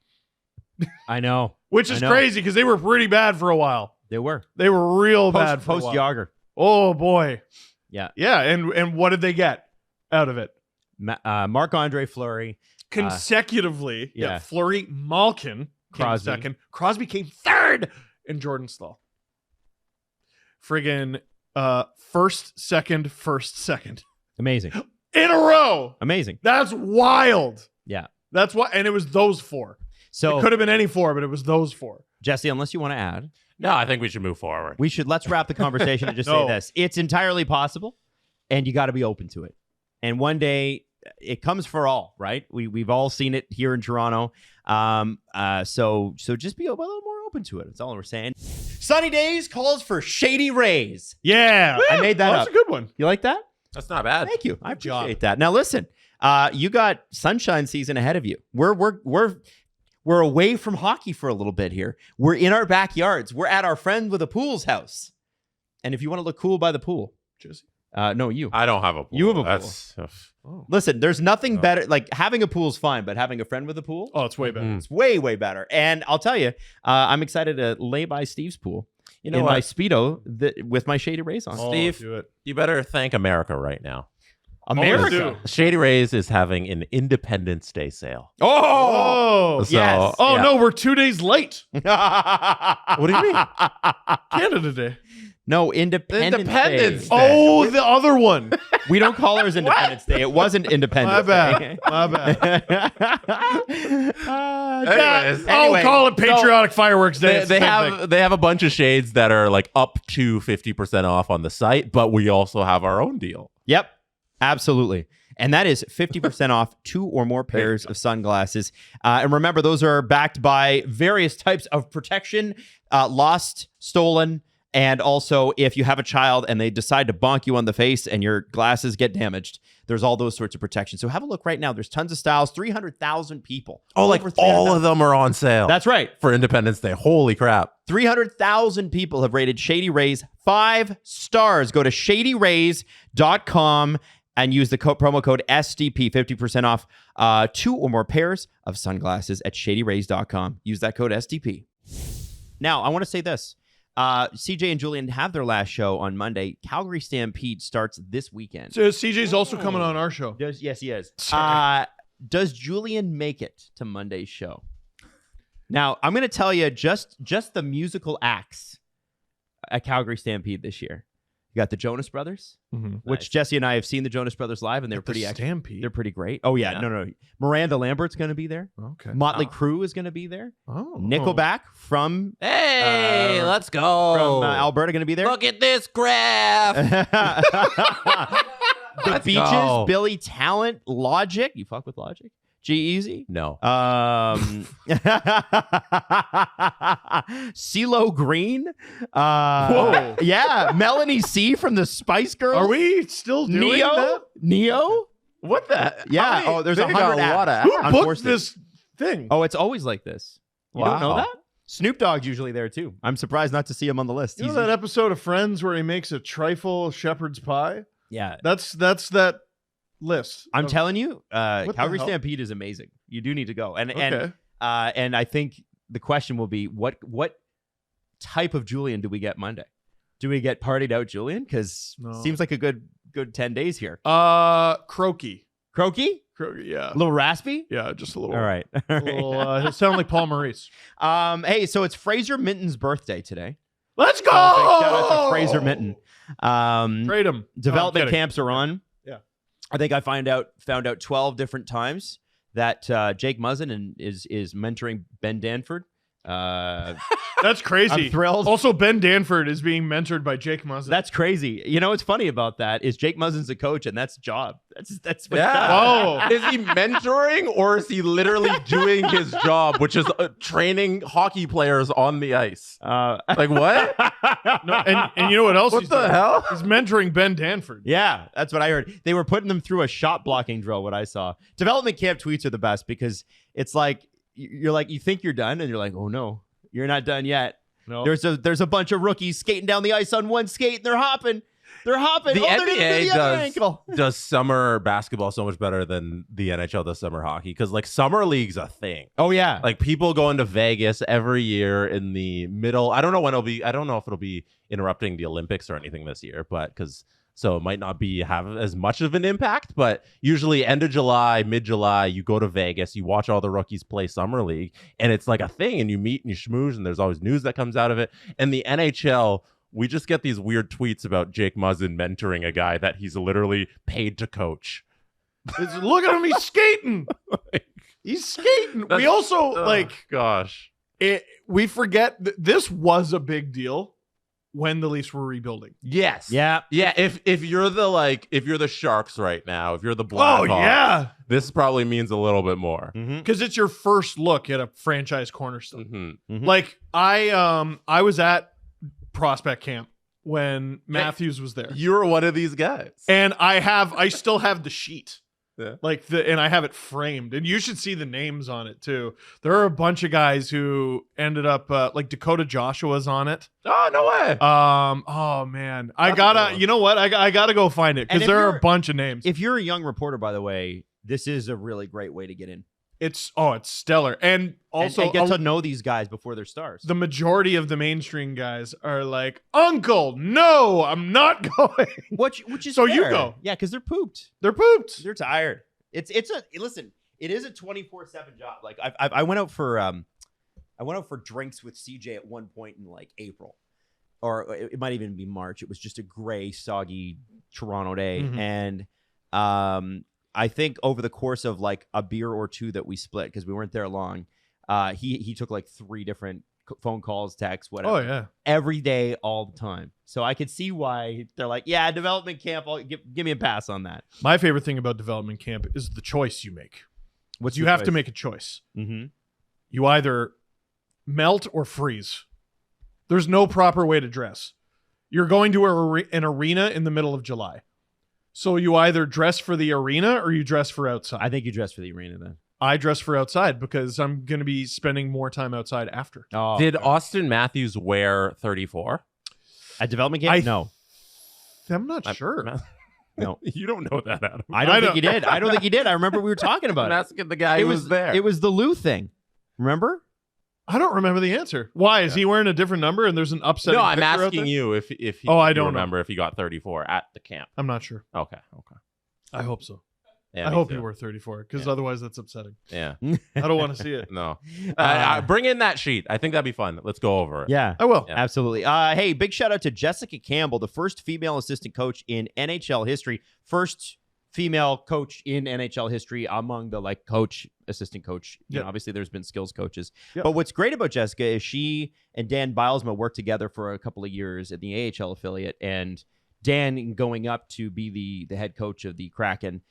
I know. Which is crazy because they were pretty bad for a while. They were real bad for a while. Post Yager. Oh boy. Yeah. And what did they get out of it? Marc-Andre Fleury. Consecutively. Fleury, Malkin came second. Crosby came third. And Jordan Staal. Friggin' first, second. Amazing. In a row. Amazing. That's wild. Yeah. That's what, and it was those 4. So it could have been any 4, but it was those 4. Jesse, unless you want to add. No, I think we should move forward. Let's wrap the conversation and just say this. It's entirely possible, and you got to be open to it. And one day it comes for all, right? We've all seen it here in Toronto. So just be a little more open to it. That's all we're saying. Sunny Days calls for Shady Rays. Yeah. I made that up. That's a good one. You like that? That's not bad. Thank you. I appreciate that. Now listen, you got sunshine season ahead of you. We're away from hockey for a little bit here. We're in our backyards. We're at our friend with a pool's house. And if you want to look cool by the pool, Jesse. No, you. I don't have a pool. You have a pool. Listen, there's nothing better. Like, having a pool's fine, but having a friend with a pool, it's way better. It's way, way better. And I'll tell you, I'm excited to lay by Steve's pool. You know in what? my Speedo with my Shady Rays on. Steve, do it. You better thank America right now. America. Shady Rays is having an Independence Day sale. Oh, So, yes. Oh yeah. no, we're 2 days late. What do you mean? Canada Day. No, Independence Independence Day. Day. Oh, the other one. We don't call ours Independence Day. It wasn't Independence Day. My bad. Anyways. I'll call it Patriotic Fireworks Day. It's the They same thing. have a bunch of shades that are like up to 50% off on the site, but we also have our own deal. Yep, absolutely. And that is 50% off 2 or more pairs of sunglasses. And remember, those are backed by various types of protection, lost, stolen, and also if you have a child and they decide to bonk you on the face and your glasses get damaged, there's all those sorts of protection. So have a look right now. There's tons of styles, 300,000 people. Oh, like all of them are on sale. That's right. For Independence Day. Holy crap. 300,000 people have rated Shady Rays 5 stars. Go to shadyrays.com and use the promo code SDP, 50% off 2 or more pairs of sunglasses at shadyrays.com. Use that code SDP. Now, I want to say this. CJ and Julian have their last show on Monday. Calgary Stampede starts this weekend. So CJ's also coming on our show. Yes, he is. Does Julian make it to Monday's show? Now, I'm going to tell you just the musical acts at Calgary Stampede this year. You got the Jonas Brothers, which Jesse and I have seen the Jonas Brothers live, and they're pretty Stampede. They're pretty great. Oh yeah, no. Miranda Lambert's going to be there. Okay. Motley Crue is going to be there. Oh. Nickelback from Let's go. from Alberta going to be there. Look at this graph. The Let's Beaches, go. Billy Talent, Logic. You fuck with Logic? G-Eazy? No. CeeLo Green. Whoa. Yeah. Melanie C from the Spice Girls. Are we still doing that? Neo? What the? Yeah. How many- There's they got 100 a lot acts. of Who I'm booked forced this thing? Oh, it's always like this. You don't know Wow. that? Snoop Dogg's usually there too. I'm surprised not to see him on the list. You know that episode of Friends where he makes a trifle shepherd's pie? Yeah. That's that list. I'm of- telling you, the Calgary hell? Stampede is amazing. You do need to go. And Okay. and I think the question will be what type of Julian do we get Monday? Do we get partied out, Julian? Because seems like a good 10 days here. Croaky. Croaky? Yeah. A little raspy? Yeah, just a little. All right. A little, he'll sound like Paul Maurice. Hey, so it's Fraser Minton's birthday today. Let's go! Big shout out to Fraser Minton. Trade him. Development camps are on. Yeah. I think I found out 12 different times that Jake Muzzin is mentoring Ben Danford. That's crazy. I'm thrilled. Also, Ben Danford is being mentored by Jake Muzzin. That's crazy. You know what's funny about that is Jake Muzzin's a coach, and that's a job. That's what Whoa. Is he mentoring or is he literally doing his job, which is training hockey players on the ice? Like what? No, and you know what else? What the hell? He's mentoring Ben Danford. Yeah, that's what I heard. They were putting them through a shot blocking drill. What I saw. Development camp tweets are the best because it's like you're like you think you're done, and you're like, oh no, you're not done yet. No. There's a bunch of rookies skating down the ice on one skate. And they're hopping. The NBA does summer basketball so much better than the NHL does summer hockey because like summer league's a thing. Oh yeah, like people going to Vegas every year in the middle. I don't know when it'll be. I don't know if it'll be interrupting the Olympics or anything this year, but so it might not have as much of an impact. But usually end of July, mid-July, you go to Vegas, you watch all the rookies play summer league, and it's like a thing. And you meet and you schmooze, and there's always news that comes out of it. And the NHL. We just get these weird tweets about Jake Muzzin mentoring a guy that he's literally paid to coach. Look at him, he's skating. He's skating. We also we forget this was a big deal when the Leafs were rebuilding. Yes. Yeah. Yeah. If you're the Sharks right now, if you're the Blackhawks, this probably means a little bit more. Because it's your first look at a franchise cornerstone. Mm-hmm. Mm-hmm. Like I was at prospect camp when Matthews was there. You were one of these guys. And I still have the sheet. Yeah. And I have it framed. And you should see the names on it too. There are a bunch of guys who ended up like Dakota Joshua's on it. Oh, no way. Oh man. I gotta go find it because there are a bunch of names. If you're a young reporter, by the way, this is a really great way to get in. It's stellar. And also and get to know these guys before they're stars. The majority of the mainstream guys are like, Uncle, no, I'm not going. Which is so fair. you go. Yeah, because they're pooped. They're pooped. They're tired. Listen, it is a 24/7 job. Like I went out for drinks with CJ at one point in like April. Or it might even be March. It was just a gray, soggy Toronto day. Mm-hmm. And I think over the course of like a beer or two that we split because we weren't there long, he took like 3 different phone calls, texts, whatever. Oh yeah, every day, all the time. So I could see why they're like, yeah, development camp. Give me a pass on that. My favorite thing about development camp is the choice you make. You have to make a choice. Mm-hmm. You either melt or freeze. There's no proper way to dress. You're going to an arena in the middle of July. So you either dress for the arena or you dress for outside. I think you dress for the arena then. I dress for outside because I'm going to be spending more time outside after. Oh, Did Austin Matthews wear 34? At development camp? No. I'm not sure. No. You don't know that, Adam. I don't think he did. I don't think he did. I remember we were talking about I'm it. asking the guy who was there. It was the Lou thing. Remember? I don't remember the answer. Why? Is he wearing a different number and there's an upsetting No, I'm picture out asking there? you if he, I you don't remember if he got 34 at the camp. I'm not sure. Okay. I hope so. Yeah, I me hope too. you were 34 because otherwise that's upsetting. Yeah. I don't want to see it. No. Bring in that sheet. I think that'd be fun. Let's go over it. Yeah. I will. Yeah. Absolutely. Hey, big shout out to Jessica Campbell, the first female assistant coach in NHL history. First female coach in NHL history among the like coach, assistant coach. You know, obviously there's been skills coaches. Yep. But what's great about Jessica is she and Dan Bilesma worked together for a couple of years at the AHL affiliate, and Dan going up to be the head coach of the Kraken.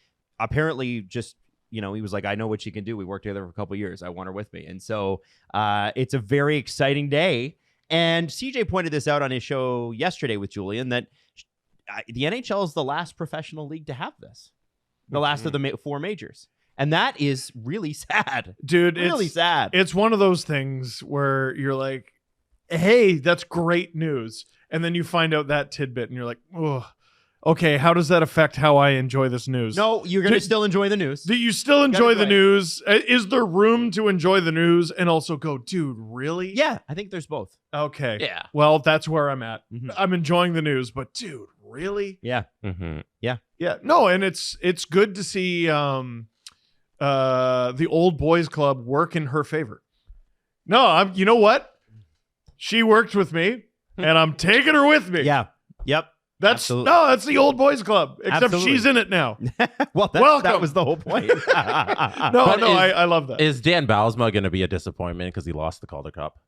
Apparently just, he was like, I know what she can do. We worked together for a couple of years. I want her with me. And so it's a very exciting day. And CJ pointed this out on his show yesterday with Julian that the NHL is the last professional league to have this. The last of the 4 majors. And that is really sad. Dude, really sad. It's one of those things where you're like, hey, that's great news. And then you find out that tidbit and you're like, oh, Okay, how does that affect how I enjoy this news? No, you're going to still enjoy the news. Do you still enjoy the enjoy it. news? Is there room to enjoy the news and also go, dude, really? Yeah, I think there's both. Okay. Yeah. Well, that's where I'm at. Mhm. I'm enjoying the news, but dude, really? Yeah. Mm-hmm. Yeah. No, and it's good to see the old boys club work in her favor. No, you know what? She worked with me, and I'm taking her with me. Yeah. Yep. That's Absolutely. that's the old boys club. Except Absolutely. she's in it now. Well, that Welcome. was the whole point. No, But I love that. Is Dan Bylsma going to be a disappointment because he lost the Calder Cup?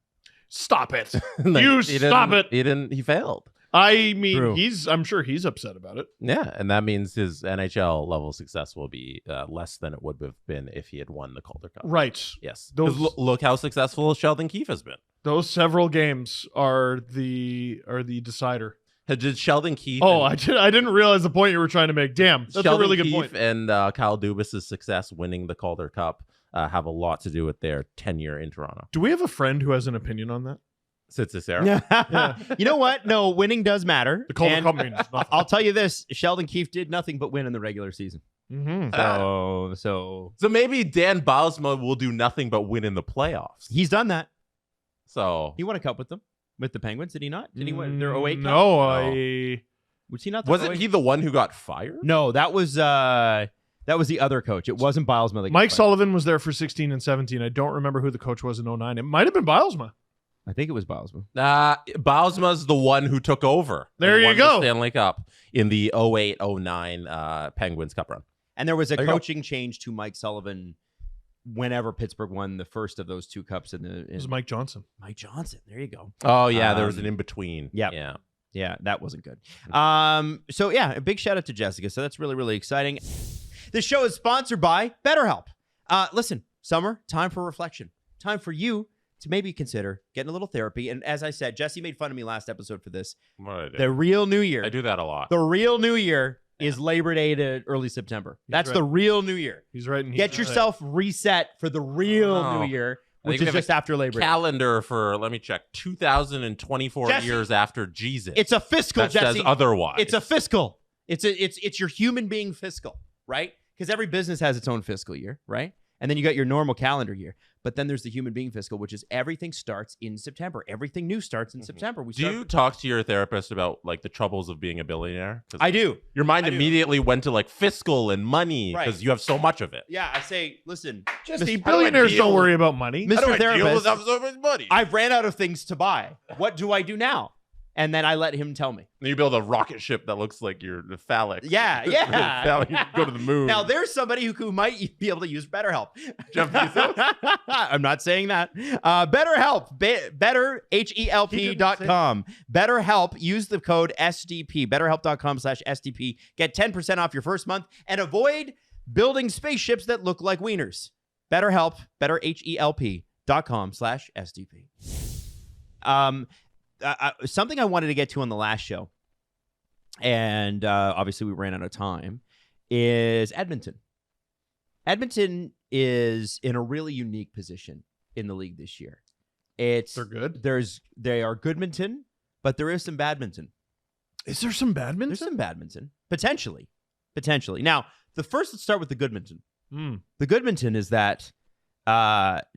Stop it. Like, You he stop didn't- it. He failed. I mean, True. I'm sure he's upset about it. Yeah, and that means his NHL level success will be less than it would have been if he had won the Calder Cup. Right. Yes. Those- 'Cause look how successful Sheldon Keefe has been. Those several games are the decider. Did Sheldon Keefe? Oh, and- I didn't realize the point you were trying to make. Damn, that's Sheldon a really good Keefe point. and Kyle Dubas' success winning the Calder Cup have a lot to do with their tenure in Toronto. Do we have a friend who has an opinion on that? Cicero. You know what? No, winning does matter. The Calder And Cup means nothing. I'll tell you this: Sheldon Keefe did nothing but win in the regular season. Mm-hmm. So So maybe Dan Bylsma will do nothing but win in the playoffs. he's done that. So He won a cup with them, with the Penguins. Did he not? Did he win their 08 cup? No, Was he not? The wasn't 08? he the one who got fired? No, that was the other coach. It wasn't Bylsma. that got Mike fired. Sullivan was there for 16 and 17. I don't remember who the coach was in 09. It might have been Bylsma. I think it was Bylsma. Bylsma's the one who took over. There and you won go. the Stanley Cup in the 08-09 Penguins Cup run. And there was a There you go. coaching change to Mike Sullivan whenever Pittsburgh won the first of those two cups It was Mike Johnson. Mike Johnson. There you go. Oh yeah, there was an Um, in between. yep. Yeah. Yeah, that wasn't good. So yeah, a big shout out to Jessica. So that's really, really exciting. This show is sponsored by BetterHelp. Listen, summer, time for reflection. Time for you to maybe consider getting a little therapy. And as I said, Jesse made fun of me last episode for this. What did I do? The real new year. I do that a lot. The real new year is Labor Day to early September. That's right. the real new year. He's right. And Get yourself reset for the real Oh, no. new year, I which think we is have just after Labor Day. Calendar for, let me check, 2024 Jesse, years after Jesus. It's a fiscal, that Jesse. says otherwise. It's a fiscal. It's your human being fiscal, right? Because every business has its own fiscal year, right? And then you got your normal calendar year. But then there's the human being fiscal, which is everything starts in September. Everything new starts in September. Do you talk to your therapist about like the troubles of being a billionaire? 'Cause I do. Your mind I do. immediately went to like fiscal and money because Right. you have so much of it. Yeah, I say, listen, Jesse, Mr. billionaires deal don't with- worry about money. Mr. How do I deal Therapist, with having so much money? I've ran out of things to buy. What do I do now? And then I let him tell me. And you build a rocket ship that looks like you're the phallic. Yeah, yeah. Phallic, you go to the moon. Now there's somebody who might be able to use BetterHelp. Jeff Bezos? I'm not saying that. BetterHelp, better HELP.com. BetterHelp. Use the code SDP. BetterHelp.com/SDP. Get 10% off your first month and avoid building spaceships that look like wieners. BetterHelp. Better HELP.com/SDP. Something I wanted to get to on the last show, and obviously we ran out of time, is Edmonton. Edmonton is in a really unique position in the league this year. They're good. They are Goodmonton, but there is some badminton. Is there some badminton? There's some badminton. Potentially. Now, let's start with the Goodmonton. The Goodmonton is that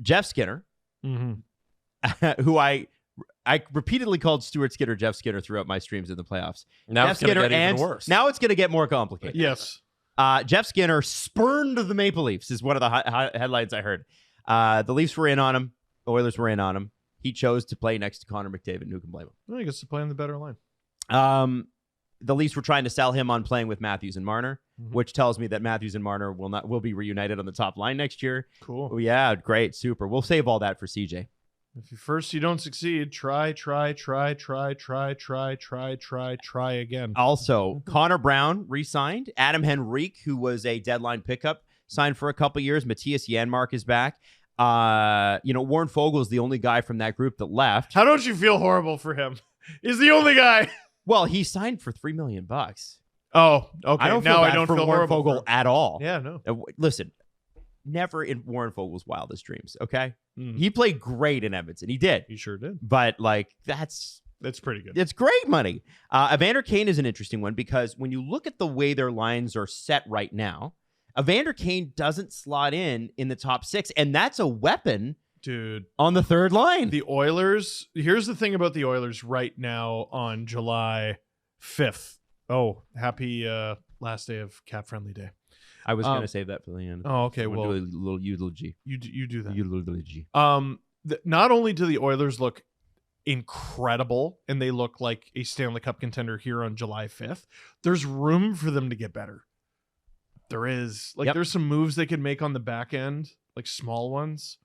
Jeff Skinner, Mm-hmm. who I repeatedly called Stuart Skinner Jeff Skinner throughout my streams in the playoffs. Now Jeff it's going to Skinner get even and worse. now it's going to get more complicated. Yes. Jeff Skinner spurned the Maple Leafs is one of the headlines I heard. The Leafs were in on him. The Oilers were in on him. He chose to play next to Connor McDavid, and who can blame him? Well, he gets to play on the better line. The Leafs were trying to sell him on playing with Matthews and Marner, Mhm. which tells me that Matthews and Marner will be reunited on the top line next year. Cool. Oh, yeah, great, super. We'll save all that for CJ. If you don't succeed, try again. Also, Connor Brown re-signed. Adam Henrique, who was a deadline pickup, signed for a couple years. Matthias Janmark is back. Warren Fogle is the only guy from that group that left. How don't you feel horrible for him? He's the only guy. Well, he signed for $3 million. Oh, okay. I don't feel now bad I don't for feel Warren horrible. Fogle at all. Yeah, no. Listen, never in Warren Fogle's wildest dreams. Okay, Mm. he played great in Edmonton. He did, He sure did. but like that's That's pretty good. It's great money. Evander Kane is an interesting one because when you look at the way their lines are set right now, Evander Kane doesn't slot in the top 6, and that's a weapon, dude, on the third line. The Oilers. Here's the thing about the Oilers right now on July 5th. Oh, happy last day of CapFriendly Day. I was going to save that for the end. Oh, okay. Well, do a little eulogy. You do that. Eulogy. Not only do the Oilers look incredible and they look like a Stanley Cup contender here on July 5th, there's room for them to get better. There is. Like, there's some moves they can make on the back end, like small ones,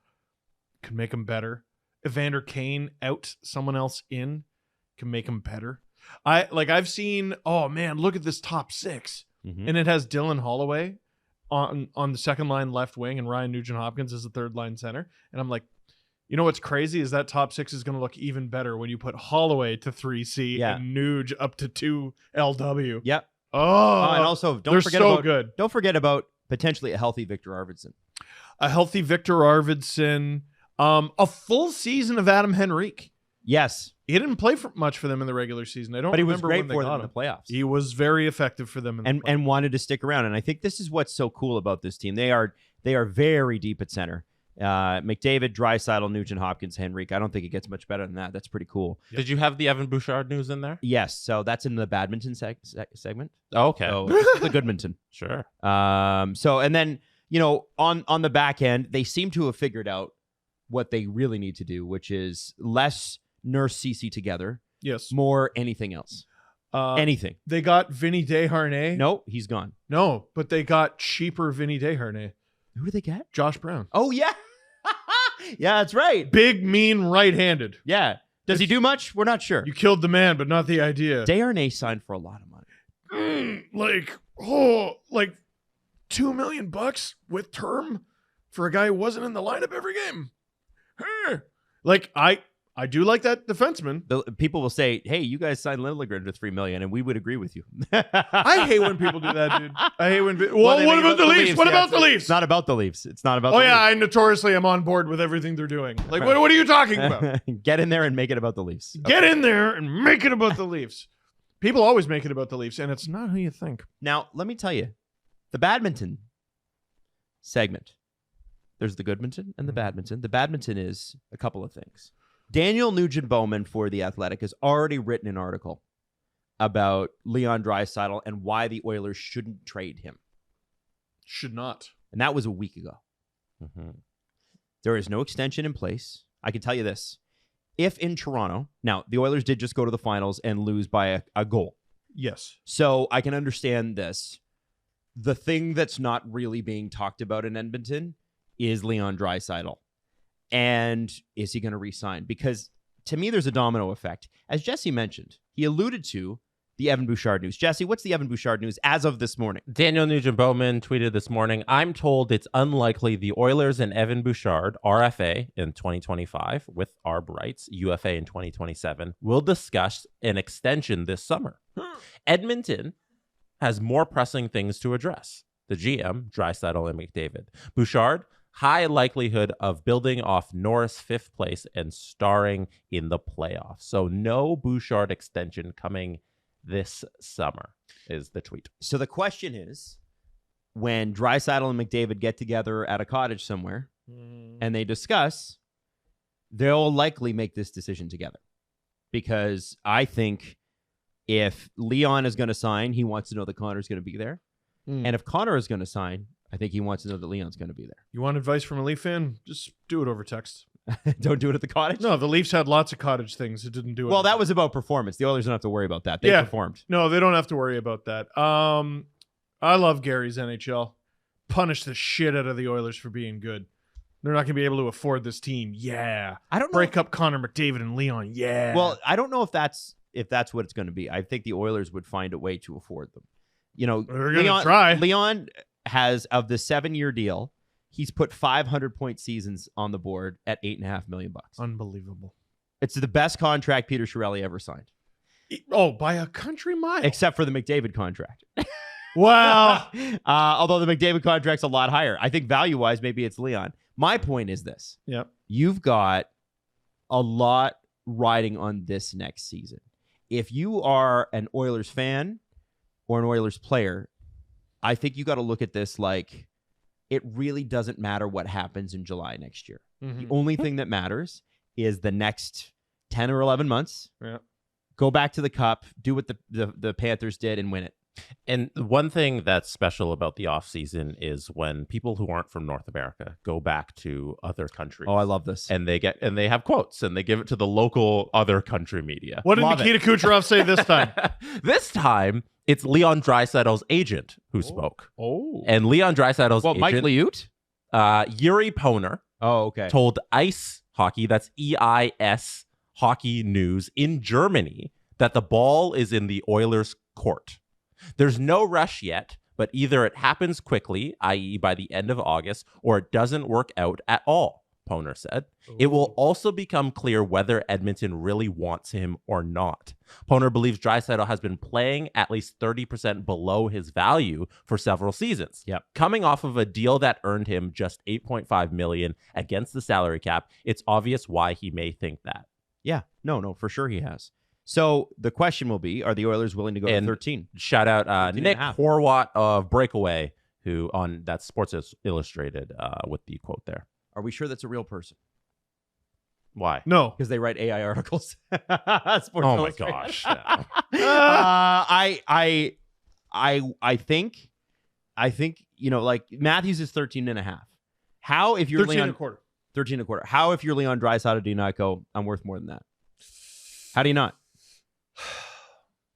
could make them better. Evander Kane out, someone else in, can make them better. I've seen, oh man, look at this top 6. And it has Dylan Holloway on the second line left wing and Ryan Nugent-Hopkins as the third line center. And I'm like, you know what's crazy is that top 6 is going to look even better when you put Holloway to 3C and Nuge up to 2 LW. Yep. Oh, and also don't forget about potentially a healthy Victor Arvidsson. A healthy Victor Arvidsson. A full season of Adam Henrique. Yes. He didn't play much for them in the regular season. I don't but he was remember great when they for got them him in the playoffs. He was very effective for them in the playoffs. And wanted to stick around. And I think this is what's so cool about this team. They are very deep at center. McDavid, Draisaitl, Nugent-Hopkins, Henrique. I don't think it gets much better than that. That's pretty cool. Yep. Did you have the Evan Bouchard news in there? Yes. So that's in the badminton segment. Oh, okay. So the Goodminton. Sure. So, and then, on the back end, they seem to have figured out what they really need to do, which is less Nurse Cece together. Yes. More anything else. Anything. They got Vinny Desharnais. No, he's gone. No, but they got cheaper Vinny Desharnais. Who did they get? Josh Brown. Oh, yeah. Yeah, that's right. Big, mean, right-handed. Yeah. Does he do much? We're not sure. You killed the man, but not the idea. Desharnais signed for a lot of money. like $2 million with term for a guy who wasn't in the lineup every game. Like, I do like that defenseman. People will say, "Hey, you guys signed Lilligren for $3 million," and we would agree with you. I hate when people do that, dude. I hate when. Well, what about the Leafs? What about the Leafs? It's not about the Leafs. It's not about. Oh yeah, I notoriously am on board with everything they're doing. Like, what are you talking about? Get in there and make it about the Leafs. Get in there and make it about the Leafs. People always make it about the Leafs, and it's not who you think. Now, let me tell you, the badminton segment. There's the Goodminton and the badminton. The badminton is a couple of things. Daniel Nugent-Bowman for The Athletic has already written an article about Leon Draisaitl and why the Oilers shouldn't trade him. Should not. And that was a week ago. Mm-hmm. There is no extension in place. I can tell you this. If in Toronto, now the Oilers did just go to the finals and lose by a goal. Yes. So I can understand this. The thing that's not really being talked about in Edmonton is Leon Draisaitl. And is he going to re-sign? Because to me, there's a domino effect. As Jesse mentioned, he alluded to the Evan Bouchard news. Jesse, what's the Evan Bouchard news as of this morning? Daniel Nugent-Bowman tweeted this morning, "I'm told it's unlikely the Oilers and Evan Bouchard, RFA in 2025, with ARB rights, UFA in 2027, will discuss an extension this summer. Edmonton has more pressing things to address. The GM, Draisaitl and McDavid. Bouchard, high likelihood of building off Norris 5th place and starring in the playoffs. So no Bouchard extension coming this summer," is the tweet. So the question is, when Draisaitl and McDavid get together at a cottage somewhere and they discuss, they'll likely make this decision together. Because I think if Leon is going to sign, he wants to know that Connor's going to be there. And if Connor is going to sign, I think he wants to know that Leon's going to be there. You want advice from a Leaf fan? Just do it over text. Don't do it at the cottage? No, the Leafs had lots of cottage things. It didn't do it. Well, that was about performance. The Oilers don't have to worry about that. They performed. No, they don't have to worry about that. I love Gary's NHL. Punish the shit out of the Oilers for being good. They're not going to be able to afford this team. Yeah. I don't know. Break up Connor McDavid and Leon. Yeah. Well, I don't know if that's what it's going to be. I think the Oilers would find a way to afford them. You know, we're going to try. Leon has, of the 7-year deal, he's put 500-point seasons on the board at $8.5 million. Unbelievable. It's the best contract Peter Chiarelli ever signed. Oh, by a country mile. Except for the McDavid contract. Wow. Although the McDavid contract's a lot higher. I think value-wise, maybe it's Leon. My point is this. Yep. You've got a lot riding on this next season. If you are an Oilers fan or an Oilers player, I think you got to look at this like it really doesn't matter what happens in July next year. The only thing that matters is the next 10 or 11 months. Yeah. Go back to the Cup, do what the Panthers did, and win it. And one thing that's special about the offseason is when people who aren't from North America go back to other countries. Oh, I love this. And they have quotes and they give it to the local other country media. What did Nikita Kucherov say this time? This time, it's Leon Draisaitl's agent who spoke. Oh. And Leon Draisaitl's agent, Mike Liut? Yuri Poner, Oh, okay. told Ice Hockey, that's EIS Hockey News in Germany, that the ball is in the Oilers' court. There's no rush yet, but either it happens quickly, i.e. by the end of August, or it doesn't work out at all, Poner said. It will also become clear whether Edmonton really wants him or not. Poner believes Draisaitl has been playing at least 30% below his value for several seasons. Yep. Coming off of a deal that earned him just $8.5 million against the salary cap, it's obvious why he may think that. Yeah. No, for sure he has. So the question will be, are the Oilers willing to go to 13? Shout out 13 Nick and a half. Horwat of Breakaway, who on that Sports Illustrated with the quote there. Are we sure that's a real person? Why? No. Because they write AI articles. Sports Oh my Illustrated. gosh. I think, like Matthews is 13 and a half. How if you're 13 Leon and a quarter. 13 and a quarter? How if you're Leon Draisaitl do you not go, I'm worth more than that? How do you not?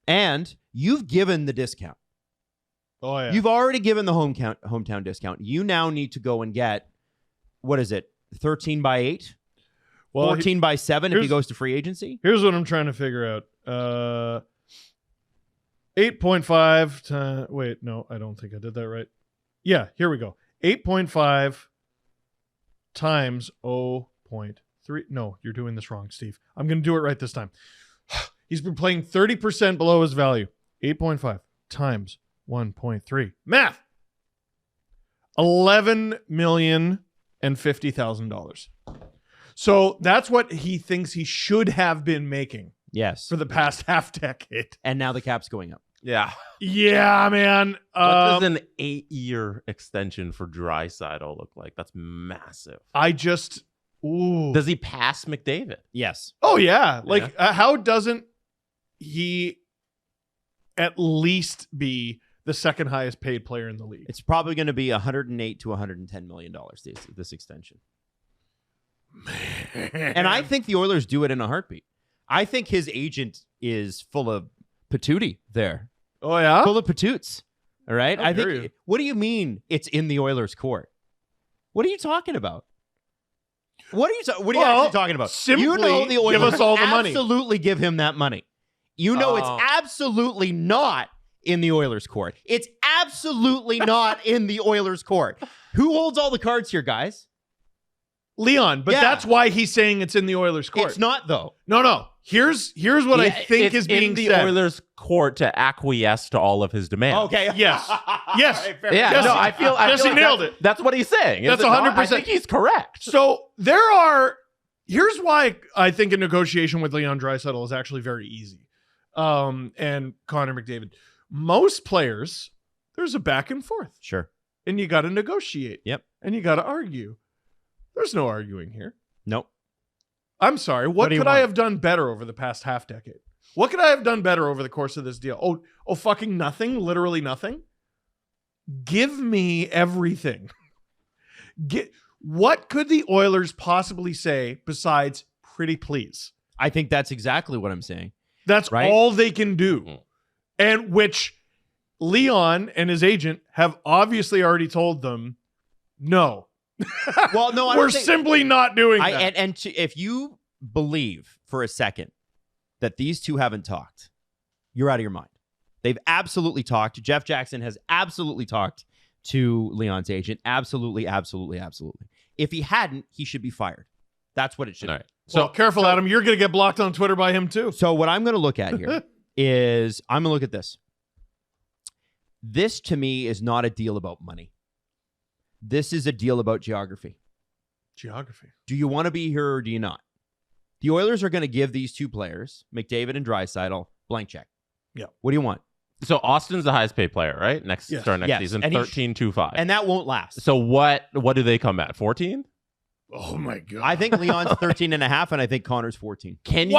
And you've given the discount. Oh, yeah. You've already given the hometown discount. You now need to go and get, what is it, 13 by 8? Well, 14 by 7 if he here's- goes to free agency? Here's what I'm trying to figure out. 8.5 wait, no, I don't think I did that right. Yeah, here we go. 8.5 times 0.3. No, you're doing this wrong, Steve. I'm going to do it right this time. He's been playing 30% below his value. 8.5 times 1.3. Math. $11,050,000. So that's what he thinks he should have been making Yes. for the past half decade. And now the cap's going up. Yeah. Yeah, man. What does an 8-year extension for Draisaitl look like? That's massive. Ooh. Does he pass McDavid? Yes. Oh, yeah. Like, how doesn't he at least be the second highest paid player in the league? It's probably going to be $108 to $110 million this extension. And I think the Oilers do it in a heartbeat. I think his agent is full of patootie there. Oh, yeah? Full of patoots. All right? How I dare think. you. What do you mean it's in the Oilers' court? What are you talking about? What are you actually talking about? simply You know the Oilers give us all the money. absolutely give him that money. You know it's absolutely not in the Oilers' court. It's absolutely not in the Oilers' court. Who holds all the cards here, guys? Leon, but Yeah. that's why he's saying it's in the Oilers' court. It's not, though. No. Here's what I think It's is being in the said. Oilers' court to acquiesce to all of his demands. Okay. Yes. Yes. All right, fair Yeah, enough. Jesse- no, I feel Jesse like nailed that's- it. That's what he's saying. That's is it not? 100%. I think he's correct. So here's why I think a negotiation with Leon Draisaitl is actually very easy. And Connor McDavid. Most players, there's a back and forth. Sure. And you got to negotiate. Yep. And you got to argue. There's no arguing here. Nope. I'm sorry. What do you could I want? have done better over the past half decade? What could I have done better over the course of this deal? Oh, fucking nothing. Literally nothing. Give me everything. What could the Oilers possibly say besides pretty please? I think that's exactly what I'm saying. That's Right? all they can do. And which Leon and his agent have obviously already told them, no. Well, no, I We're don't think- simply not doing that. If you believe for a second that these two haven't talked, you're out of your mind. They've absolutely talked. Jeff Jackson has absolutely talked to Leon's agent. Absolutely. If he hadn't, he should be fired. That's what it should All be. right. So careful, Adam. You're going to get blocked on Twitter by him too. So what I'm going to look at here is I'm going to look at this. This to me is not a deal about money. This is a deal about geography. Geography. Do you want to be here or do you not? The Oilers are going to give these two players, McDavid and Draisaitl, blank check. Yeah. What do you want? So Austin's the highest paid player, right? Starting next Yes. season, And he 13.25. And that won't last. So what do they come at? 14? Oh my god! I think Leon's 13.5, and I think Connor's 14. Can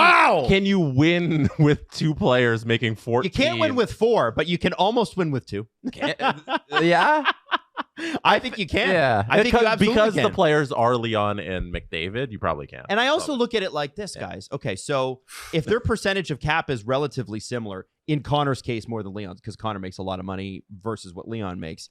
you win with two players making 14? You can't win with 4, but you can almost win with 2. Yeah. I think you can. Yeah. I think you absolutely because can. the players are Leon and McDavid, you probably can. And I also look at it like this, guys. Okay, so if their percentage of cap is relatively similar, in Connor's case more than Leon's, because Connor makes a lot of money versus what Leon makes,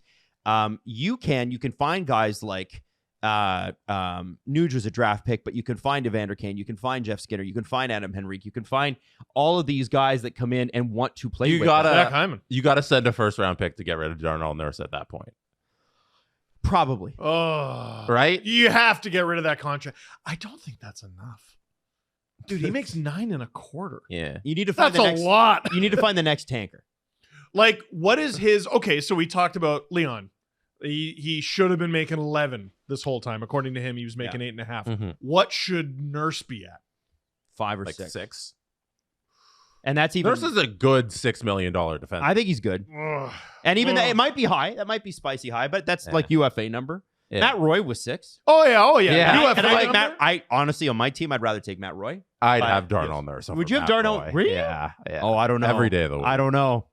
you can find guys like Nuge was a draft pick, but you can find Evander Kane, you can find Jeff Skinner, you can find Adam Henrique, you can find all of these guys that come in and want to play with them. Zach Hyman. You got to send a first round pick to get rid of Darnell Nurse at that point. Probably. Oh, right? You have to get rid of that contract. I don't think that's enough. Dude, he makes 9.25. Yeah. You need to find That's the next a lot. You need to find the next tanker. Like, what is his? Okay, so we talked about Leon. He should have been making 11 this whole time. According to him, he was making 8.5. Mm-hmm. What should Nurse be at? 5 or Like 6. 6. And that's even. Nurse is a good $6 million defense. I think he's good. Ugh. And even Ugh. it might be high. That might be spicy high, but that's Yeah. like UFA number. Yeah. Matt Roy was 6. Oh yeah. Yeah. You have And I Hyman think up there? I honestly on my team I'd rather take Matt Roy. I'd But- have Darnell Nurse. over Would you have Matt Darnell? Roy. Really? Yeah. Oh, I don't know. Every day of the week. I don't know.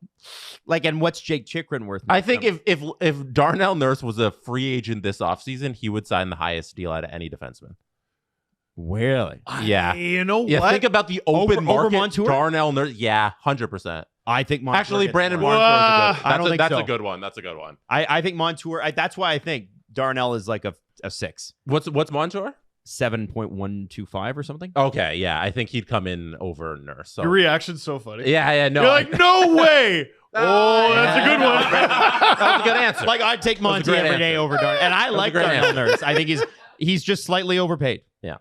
Like, and what's Jake Chikrin worth? I think if Darnell Nurse was a free agent this offseason, he would sign the highest deal out of any defenseman. Really? Yeah. You know Yeah, what? think about the open Over market. Montour? Darnell Nurse. Yeah, 100%. I think Montour Actually, gets Brandon more. Montour is a I good. don't think That's so. a good one. That's a good one. I think Montour. That's why I think Darnell is like a 6, What's Montour? 7.125 or something. Okay, yeah, I think he'd come in over Nurse. So. Your reaction's so funny. Yeah, no. You're like, no way. Oh, that's a good one. That was a good answer. Like I'd take That was a Monty great every day answer. over Darnell, and I was a like great Darnell answer. Nurse. I think he's just slightly overpaid. Yeah.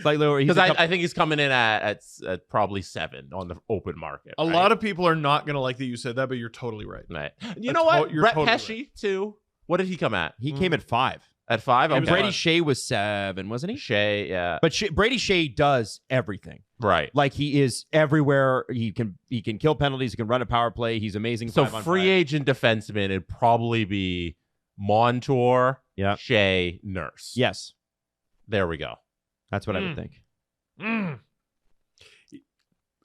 Slightly over. Because I think he's coming in at probably 7 on the open market. A lot of people are not going to like that you said that, but you're totally right. Right. You That's know what? you're Brett totally Pesci, too. What did he come at? he came at 5. At 5? He was Okay. Brady Shea was 7, wasn't he? Shea, yeah. But Brady Shea does everything. Right. Like he is everywhere. He can kill penalties. He can run a power play. He's amazing. So 5-on-5. free agent defenseman, it'd probably be Montour, Yeah. Shea, Nurse. Yes, There we go. that's what I would think.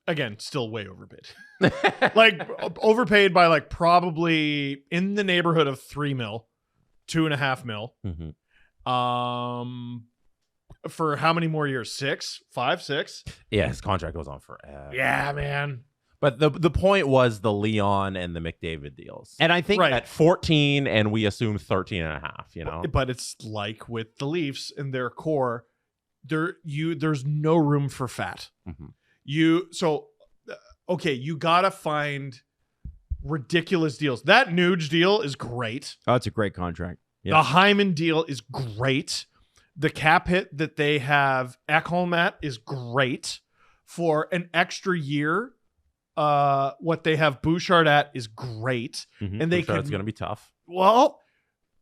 Again, still way overpaid. Like overpaid by like probably in the neighborhood of 3 mil, 2.5 mil. Mm-hmm. For how many more years? 6, 5, 6. Yeah, his contract goes on forever. Yeah, man. But the point was the Leon and the McDavid deals. And I think Right. At 14, and we assume 13 and a half, you know? But it's like with the Leafs and their core, there's no room for fat. Mhm. You gotta find ridiculous deals. That Nuge deal is great. oh, it's a great contract. Yeah. The Hyman deal is great. The cap hit that they have Ekholm at is great. For an extra year, what they have Bouchard at is great. Mhm. And they So it's can going to be tough. well,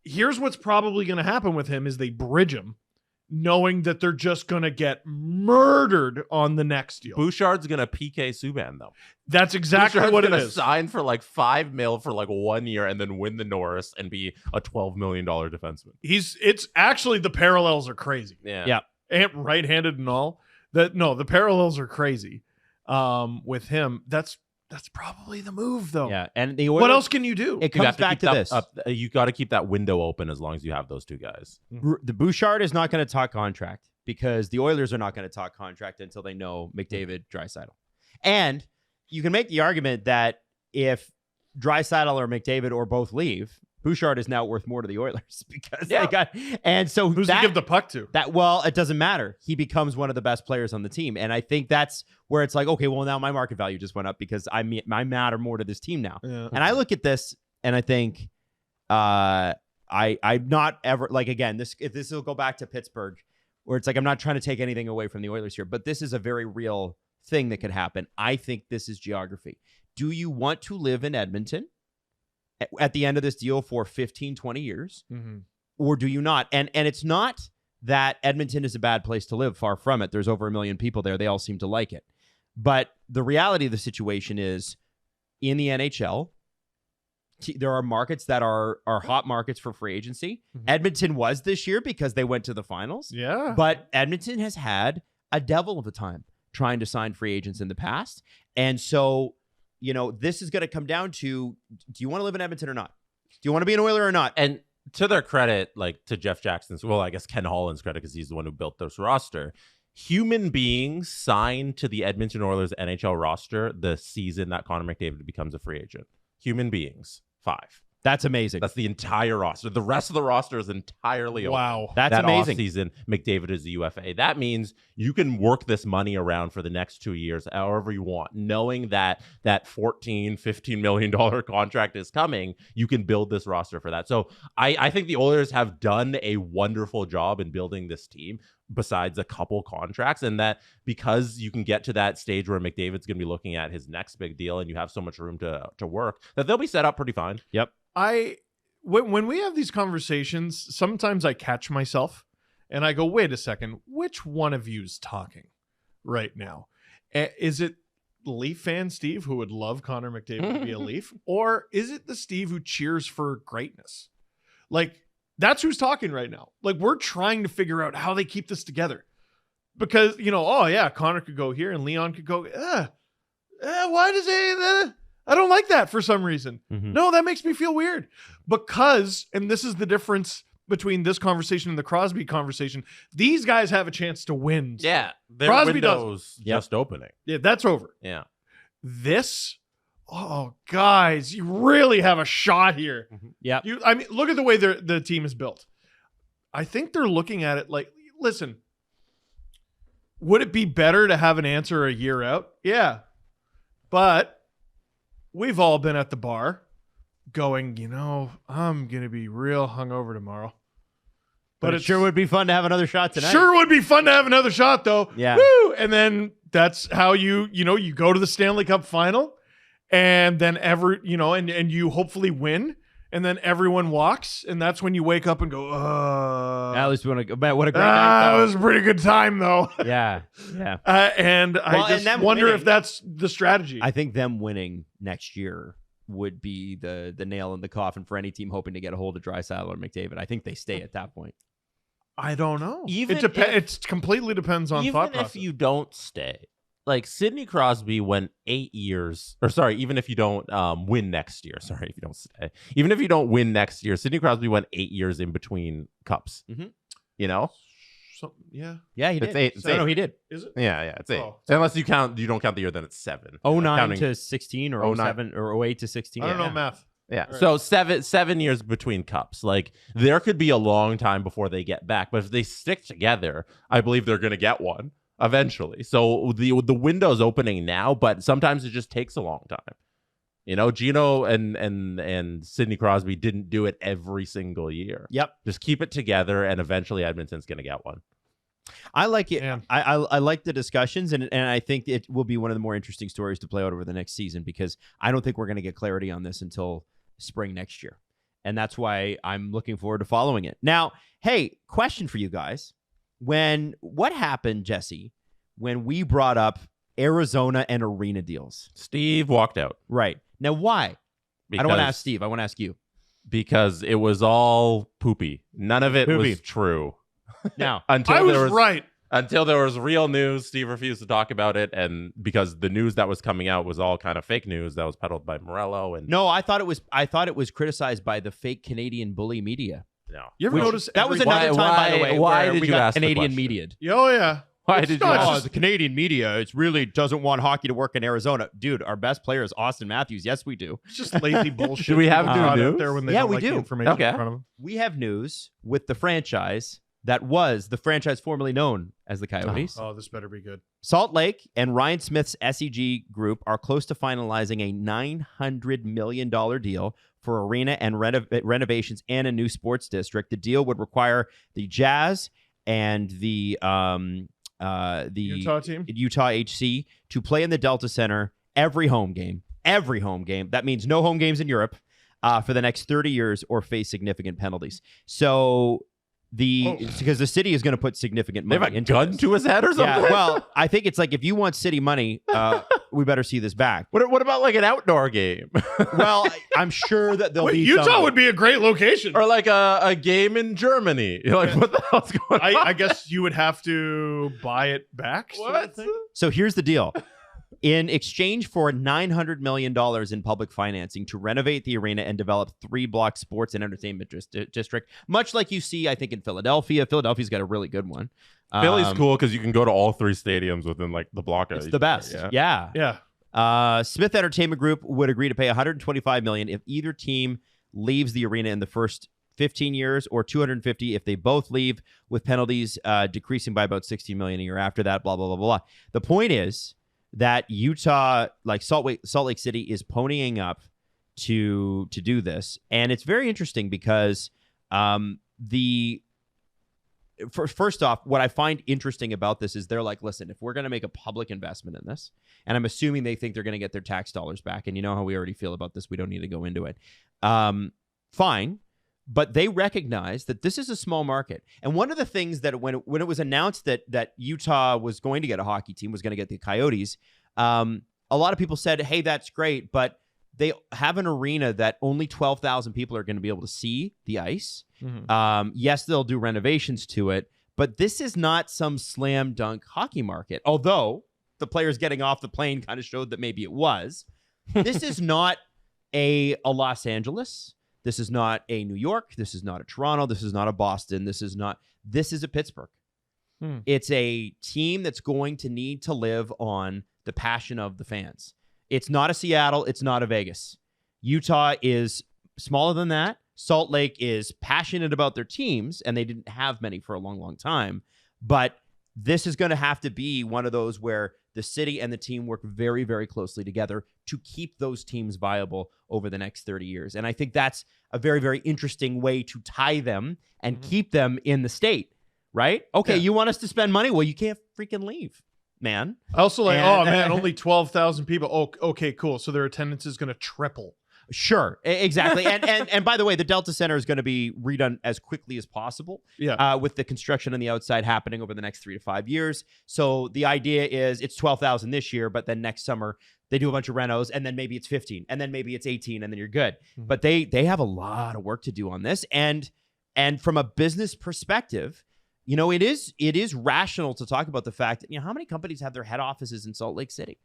here's what's probably going to happen with him is they bridge him, knowing that they're just going to get murdered on the next deal. Bouchard's going to PK Subban, though. That's exactly Bouchard's what it gonna is. sign for like $5 million for like 1 year and then win the Norris and be a $12 million defenseman. It's actually the parallels are crazy. Yeah. Yeah. And right-handed and all. The parallels are crazy. With him, that's probably the move though. Yeah, and the Oilers, What else can you do? It You comes have to back keep to that this: up. You got to keep that window open as long as you have those two guys. The Bouchard is not going to talk contract because the Oilers are not going to talk contract until they know McDavid, Draisaitl. And you can make the argument that if Draisaitl or McDavid or both leave, Bouchard is now worth more to the Oilers because they got. And so Who's he give the puck to? well, it doesn't matter. He becomes one of the best players on the team, and I think that's where it's like, okay, well now my market value just went up because I matter more to this team now. Yeah. And I look at this and I think, I'm not ever like again this will go back to Pittsburgh, where it's like I'm not trying to take anything away from the Oilers here, but this is a very real thing that could happen. I think this is geography. Do you want to live in Edmonton at the end of this deal for 15, 20 years? Mm-hmm. Or do you not? And it's not that Edmonton is a bad place to live. Far from it. There's over 1 million people there. They all seem to like it. But the reality of the situation is, in the NHL, there are markets that are hot markets for free agency. Edmonton was this year because they went to the finals. Yeah. But Edmonton has had a devil of a time trying to sign free agents in the past. And so, this is going to come down to, do you want to live in Edmonton or not? Do you want to be an Oiler or not? And to their credit, like to Jeff Jackson's, well, I guess Ken Holland's credit, because he's the one who built this roster. Human beings signed to the Edmonton Oilers NHL roster the season that Connor McDavid becomes a free agent. Human beings, 5. That's amazing. That's the entire roster. The rest of the roster is entirely open. Wow. That's that amazing. Season, McDavid is a UFA. That means you can work this money around for the next 2 years, however you want, knowing that that $14-15 million contract is coming. You can build this roster for that. So I think the Oilers have done a wonderful job in building this team, besides a couple contracts, and that because you can get to that stage where McDavid's going to be looking at his next big deal, and you have so much room to work, that they'll be set up pretty fine. Yep. When we have these conversations, sometimes I catch myself and I go, wait a second, which one of you's talking right now? Is it Leaf fan Steve who would love Connor McDavid to be a Leaf? Or is it the Steve who cheers for greatness? Like, that's who's talking right now. Like, we're trying to figure out how they keep this together. Because, oh yeah, Connor could go here and Leon could go, why does he... I don't like that for some reason. No, that makes me feel weird. Because, and this is the difference between this conversation and the Crosby conversation, these guys have a chance to win. Yeah. Their Crosby window's just opening. Yeah, that's over. Yeah. This, guys, you really have a shot here. Yeah. Look at the way the team is built. I think they're looking at it like, listen, would it be better to have an answer a year out? Yeah. But we've all been at the bar going, I'm going to be real hungover tomorrow. But it sure would be fun to have another shot tonight. Sure would be fun to have another shot, though. Yeah. Woo! And then that's how you go to the Stanley Cup final, and then and you hopefully win, and then everyone walks, and that's when you wake up and go, At least what a great night. That was a pretty good time, though. Yeah. I just wonder if that's the strategy. I think them winning next year would be the nail in the coffin for any team hoping to get a hold of Draisaitl or McDavid. I think they stay at that point. I don't know. It completely depends on thought process. Even if you don't stay, like Sidney Crosby went 8 years, or sorry, even if you don't win next year, sorry, if you don't stay, even if you don't win next year, Sidney Crosby went 8 years in between cups. Yeah, he did. It's 8. It's 8. No, he did. is it? Yeah, it's 8. Oh. Unless you don't count the year, then it's 7. 09 to 16 or 09. 07 or 08 to 16. I don't know math. Yeah. Right. So 7 years between cups. Like, there could be a long time before they get back, but if they stick together, I believe they're going to get one eventually. So the window's opening now, but sometimes it just takes a long time. Gino and Sidney Crosby didn't do it every single year. Yep. Just keep it together, and eventually Edmonton's going to get one. I like it. Yeah. I like the discussions, and I think it will be one of the more interesting stories to play out over the next season, because I don't think we're going to get clarity on this until spring next year. And that's why I'm looking forward to following it. Now, hey, question for you guys. What happened, Jesse, when we brought up Arizona and arena deals? Steve walked out. Right. Now, why? I don't want to ask Steve. I want to ask you. Because it was all poopy. None of it was true. Now, Until there was real news, Steve refused to talk about it, and because the news that was coming out was all kind of fake news that was peddled by Morello. And no, I thought it was criticized by the fake Canadian bully media. No, You ever notice that was another time, by the way, why where did we you got ask the Canadian question? media? Oh yeah. Why did you ask? The Canadian media, it really doesn't want hockey to work in Arizona. Dude, our best player is Austin Matthews. Yes, we do. It's just lazy bullshit. Do we have people put news? out there when they Yeah, don't we like do. the information Okay. in front of them? We have news with the franchise that was the franchise formerly known as the Coyotes. Oh, this better be good. Salt Lake and Ryan Smith's SEG group are close to finalizing a $900 million deal for arena and renovations and a new sports district. The deal would require the Jazz and the Utah team? Utah HC to play in the Delta Center every home game. That means no home games in Europe for the next 30 years or face significant penalties. So because the city is going to put significant They money have a into gun this. to his head or something? Yeah, well, I think it's like if you want city money, we better see this back. What about like an outdoor game? Well, I'm sure that there'll be Utah some, would be a great location. Or like a game in Germany? You're like, what the hell's going on? I guess you would have to buy it back. sort of What? thing? So here's the deal. In exchange for $900 million in public financing to renovate the arena and develop 3-block sports and entertainment district, much like you see, I think, in Philadelphia. Philadelphia's got a really good one. Philly's cool because you can go to all 3 stadiums within like the block. It's the best. Yeah. Yeah. Smith Entertainment Group would agree to pay $125 million if either team leaves the arena in the first 15 years, or $250 if they both leave, with penalties decreasing by about $60 million a year after that. Blah blah blah blah blah. The point is that Utah, like Salt Lake City, is ponying up to do this, and it's very interesting because first off, what I find interesting about this is they're like, listen, if we're going to make a public investment in this, and I'm assuming they think they're going to get their tax dollars back, and you know how we already feel about this, we don't need to go into it. Fine. But they recognize that this is a small market. And one of the things that when it was announced that Utah was going to get a hockey team, was going to get the Coyotes, a lot of people said, hey, that's great, but they have an arena that only 12,000 people are going to be able to see the ice. Mm-hmm. Yes, they'll do renovations to it, but this is not some slam dunk hockey market. Although the players getting off the plane kind of showed that maybe it was. This is not a Los Angeles. This is not a New York. This is not a Toronto. This is not a Boston. This is a Pittsburgh. It's a team that's going to need to live on the passion of the fans. It's not a Seattle. It's not a Vegas. Utah is smaller than that. Salt Lake is passionate about their teams, and they didn't have many for a long, long time. But this is going to have to be one of those where the city and the team work very, very closely together to keep those teams viable over the next 30 years. And I think that's a very, very interesting way to tie them and keep them in the state, right? Okay, you want us to spend money? Well, you can't freaking leave, man. I also only 12,000 people. Oh, okay, cool. So their attendance is going to triple. Sure, exactly. and by the way, the Delta Center is going to be redone as quickly as possible. Yeah. With the construction on the outside happening over the next 3 to 5 years. So the idea is it's 12,000 this year, but then next summer they do a bunch of renos, and then maybe it's 15, and then maybe it's 18, and then you're good. Mm-hmm. But they have a lot of work to do on this, and from a business perspective, you know, it is rational to talk about the fact that, you know, how many companies have their head offices in Salt Lake City?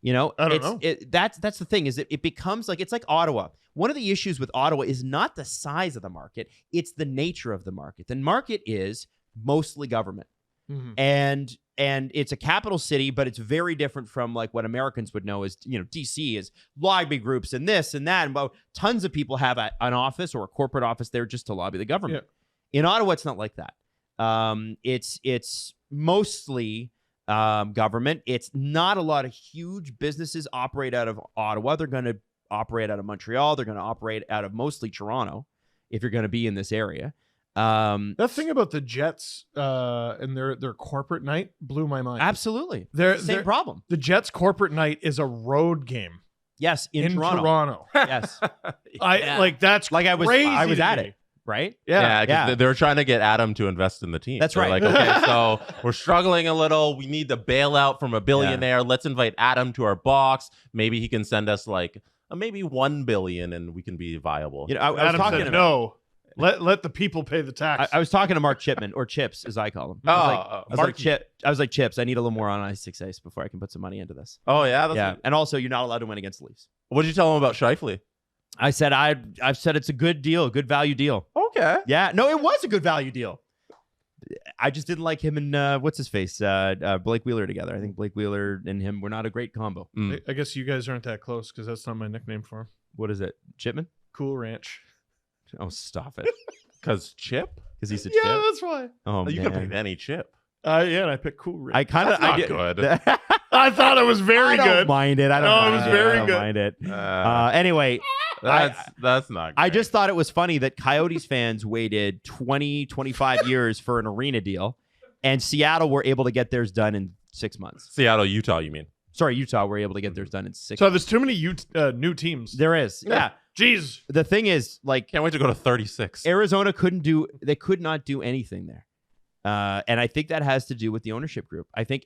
You know, I don't know. That's the thing, is that it becomes like, it's like Ottawa. One of the issues with Ottawa is not the size of the market, it's the nature of the market. The market is mostly government. Mm-hmm. And it's a capital city, but it's very different from like what Americans would know as, you know, DC is lobby groups and this and that. And tons of people have an office or a corporate office there just to lobby the government. Yeah. In Ottawa, it's not like that. It's mostly government. It's not a lot of huge businesses operate out of Ottawa. They're going to operate out of Montreal. They're going to operate out of mostly Toronto if you're going to be in this area. That thing about the Jets and their corporate night blew my mind. Absolutely. Same problem. The Jets corporate night is a road game. Yes, in Toronto. Yes. That's like crazy. I was at it. Right? Yeah. They're trying to get Adam to invest in the team. That's right. Like, okay, so we're struggling a little. We need the bailout from a billionaire. Let's invite Adam to our box. Maybe he can send us like maybe $1 billion, and we can be viable. You know, I was talking to no. Let the people pay the tax. I was talking to Mark Chipman, or Chips as I call him. I was like, Chips, I need a little more on ice before I can put some money into this. Oh yeah, that's and also you're not allowed to win against the Leafs. What did you tell him about Scheifele? I said I've said it's a good deal, a good value deal. Okay. Yeah. No, it was a good value deal. I just didn't like him and what's his face, Blake Wheeler together. I think Blake Wheeler and him were not a great combo. I guess you guys aren't that close because that's not my nickname for him. What is it? Chipman? Cool Ranch. Oh, stop it. Because Chip? Because he's a Chip? Yeah, that's why. Oh, you could pick any Chip. And I picked Cool Ranch. I kind of not good. I thought it was very good. I don't mind it. I don't mind it. Anyway. That's not great. I just thought it was funny that Coyotes fans waited 25 years for an arena deal, and Seattle were able to get theirs done in 6 months. Seattle, Utah, you mean? Sorry, Utah were able to get theirs done in 6 months. So there's too many new teams. There is. Yeah. Jeez. The thing is, like, Can't wait to go to 36. Arizona could not do anything there. And I think that has to do with the ownership group. I think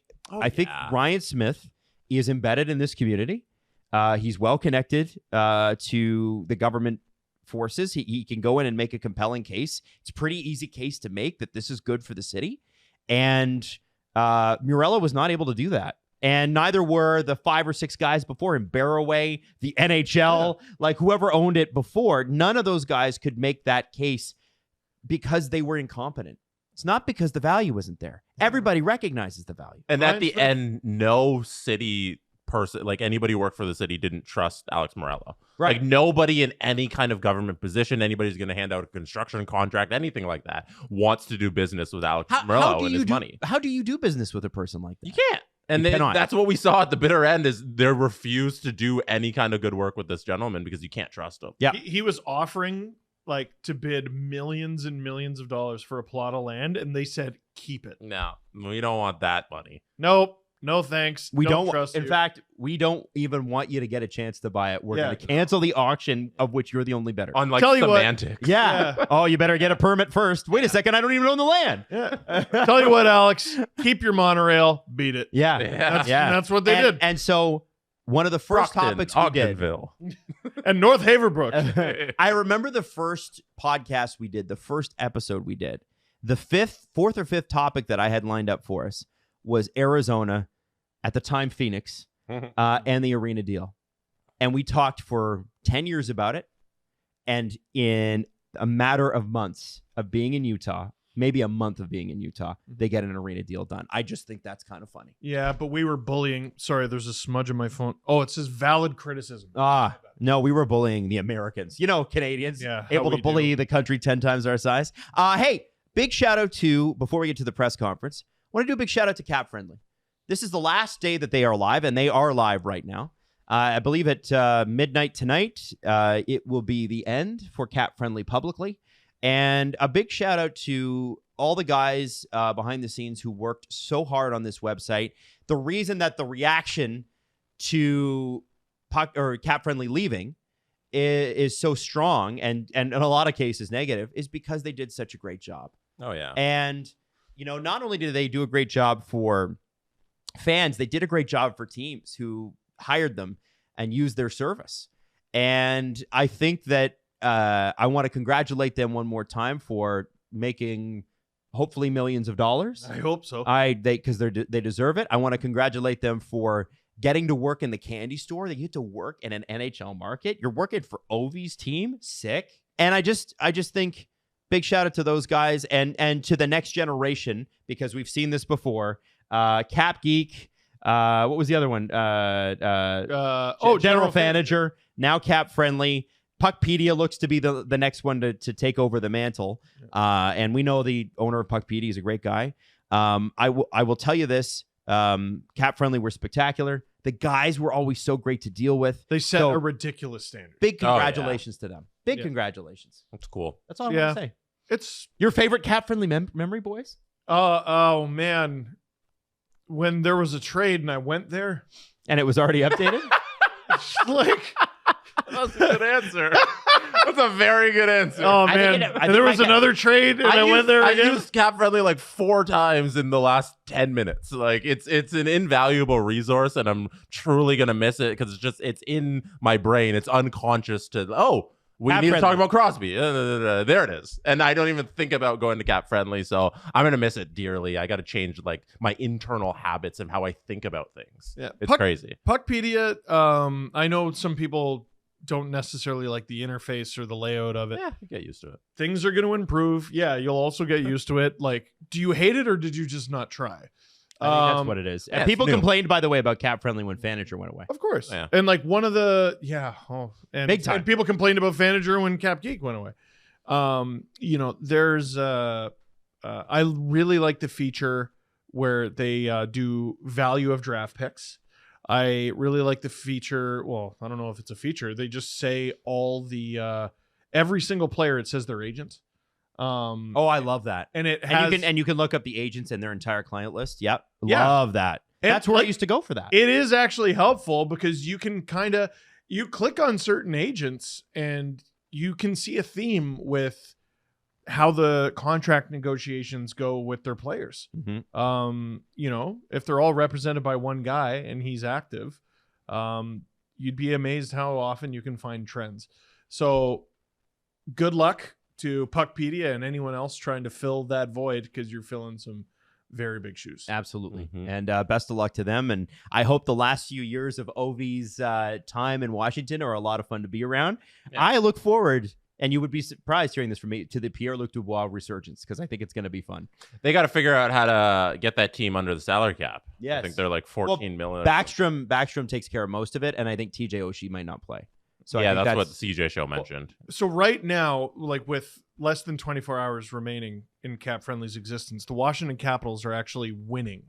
Ryan Smith is embedded in this community. He's well connected to the government forces. He can go in and make a compelling case. It's a pretty easy case to make that this is good for the city. And Murella was not able to do that. And neither were the 5 or 6 guys before him. Barroway, the NHL, like whoever owned it before. None of those guys could make that case because they were incompetent. It's not because the value wasn't there. Everybody recognizes the value. And at the end, no city person, like anybody who worked for the city, didn't trust Alex Morello. Right. Like nobody in any kind of government position, anybody's going to hand out a construction contract, anything like that, wants to do business with Alex Morello and his money. How do you do business with a person like that? You can't. And that's what we saw at the bitter end is they refused to do any kind of good work with this gentleman because you can't trust him. Yeah. He was offering like to bid millions and millions of dollars for a plot of land, and they said, keep it. No, we don't want that money. Nope. No thanks. We don't trust in you. fact, we don't even want you to get a chance to buy it. We're going to cancel the auction of which you're the only bidder. On like Tell you what- semantics. Yeah. Oh, you better get a permit first. Wait a second. I don't even own the land. Yeah. Tell you what, Alex, keep your monorail, beat it. Yeah. That's what they did. And so one of the first topics we did. Ogdenville. And North Haverbrook. I remember the first podcast we did, the first episode we did. The fourth or fifth topic that I had lined up for us was Arizona, at the time Phoenix, and the arena deal. And we talked for 10 years about it. And in a matter of months of being in Utah, maybe a month of being in Utah, they get an arena deal done. I just think that's kind of funny. Yeah, but we were bullying. Sorry, there's a smudge on my phone. Oh, it says valid criticism. No, we were bullying the Americans. You know, Canadians, Yeah, able how to we bully the country 10 times our size. Hey, big shout out to, before we get to the press conference, I want to do a big shout out to CapFriendly. This is the last day that they are live, and they are live right now. I believe at midnight tonight, it will be the end for CapFriendly publicly. And a big shout out to all the guys behind the scenes who worked so hard on this website. The reason that the reaction to CapFriendly leaving is so strong and in a lot of cases negative is because they did such a great job. Oh, yeah. And, you know, not only did they do a great job for fans, they did a great job for teams who hired them and used their service. And I think that I want to congratulate them one more time for making hopefully millions of dollars. I hope so. Because they deserve it. I want to congratulate them for getting to work in the candy store. They get to work in an NHL market. You're working for Ovi's team. Sick. And I just think big shout out to those guys and to the next generation, because we've seen this before. Cap Geek. What was the other one? General Manager. Now CapFriendly. Puckpedia looks to be the next one to take over the mantle. And we know the owner of Puckpedia is a great guy. I will tell you this. CapFriendly were spectacular. The guys were always so great to deal with. They set a ridiculous standard. Big congratulations to them. Big congratulations. That's cool. That's all I'm going to say. It's your favorite CapFriendly memory, boys? Oh, man. When there was a trade and I went there. And it was already updated? Like... That's a good answer. That's a very good answer. Oh, man. And there was another trade, and I went there again. I used CapFriendly like 4 times in the last 10 minutes. Like, it's an invaluable resource, and I'm truly going to miss it because it's in my brain. It's unconscious we need to talk about Crosby. There it is. And I don't even think about going to CapFriendly, so I'm going to miss it dearly. I got to change like my internal habits and how I think about things. Yeah. It's crazy. Puckpedia, I know some people don't necessarily like the interface or the layout of it. Yeah, you get used to it. Things are going to improve. Yeah, you'll also get used to it. Like, do you hate it or did you just not try? I think that's what it is. And people complained, by the way, about CapFriendly when Fanager went away. Of course. Yeah. And like one of the, big time. And people complained about Fanager when Cap Geek went away. There's, I really like the feature where they do value of draft picks. I really like the feature. Well, I don't know if it's a feature. They just say all the, every single player, it says their agent. I love that. And it has, and you can look up the agents and their entire client list. Yep. Yeah. Love that. And that's where I used to go for that. It is actually helpful because you can kind of, you click on certain agents and you can see a theme with how the contract negotiations go with their players. You know, if they're all represented by one guy and he's active, you'd be amazed how often you can find trends. So good luck to Puckpedia and anyone else trying to fill that void, because you're filling some very big shoes. Absolutely. And best of luck to them. And I hope the last few years of Ovi's time in Washington are a lot of fun to be around. Yeah. I look forward, and you would be surprised hearing this from me, to the Pierre-Luc Dubois resurgence, because I think it's going to be fun. They got to figure out how to get that team under the salary cap. Yes. I think they're like 14 million. Backstrom takes care of most of it, and I think TJ Oshie might not play. So yeah, that's what the CJ show mentioned. So right now, like with less than 24 hours remaining in Cap Friendly's existence, the Washington Capitals are actually winning.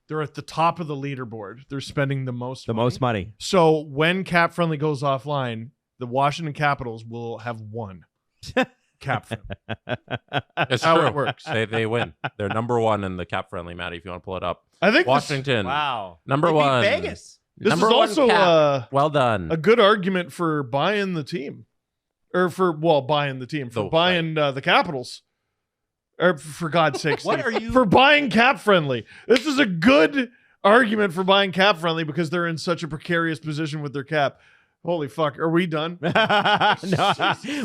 They're at the top of the leaderboard. They're spending the most money. So when Cap Friendly goes offline, the Washington Capitals will have won. Cap Friendly. That's how it works. They win. They're number one in the Cap Friendly, Matty, if you want to pull it up. I think Washington. Wow. Number one. Vegas. This is also well done. A good argument for buying the team. Or for buying the team. For buying the Capitals. Or for God's sake, what are you? For buying Cap Friendly. This is a good argument for buying Cap Friendly because they're in such a precarious position with their cap. Holy fuck. Are we done? No,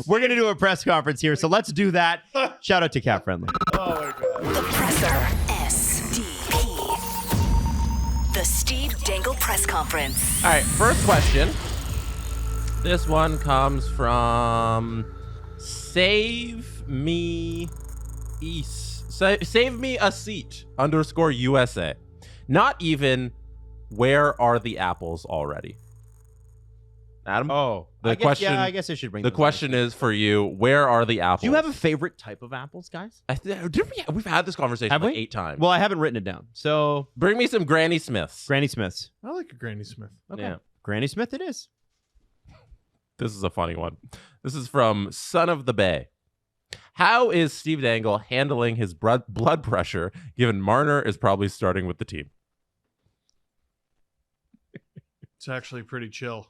we're going to do a press conference here, so let's do that. Shout out to Cap Friendly. Oh, my God. The Presser. SDP. The Steve Dangle Press Conference. All right, first question. This one comes from Save Me a Seat _USA. Not even, where are the apples already? Adam? Oh, I guess I should bring the question is for you, where are the apples? Do you have a favorite type of apples, guys? We've had this conversation like 8 times. Well, I haven't written it down. So bring me some Granny Smiths. Granny Smiths. I like a Granny Smith. Okay. Yeah. Granny Smith it is. This is a funny one. This is from Son of the Bay. How is Steve Dangle handling his blood pressure, given Marner is probably starting with the team? It's actually pretty chill.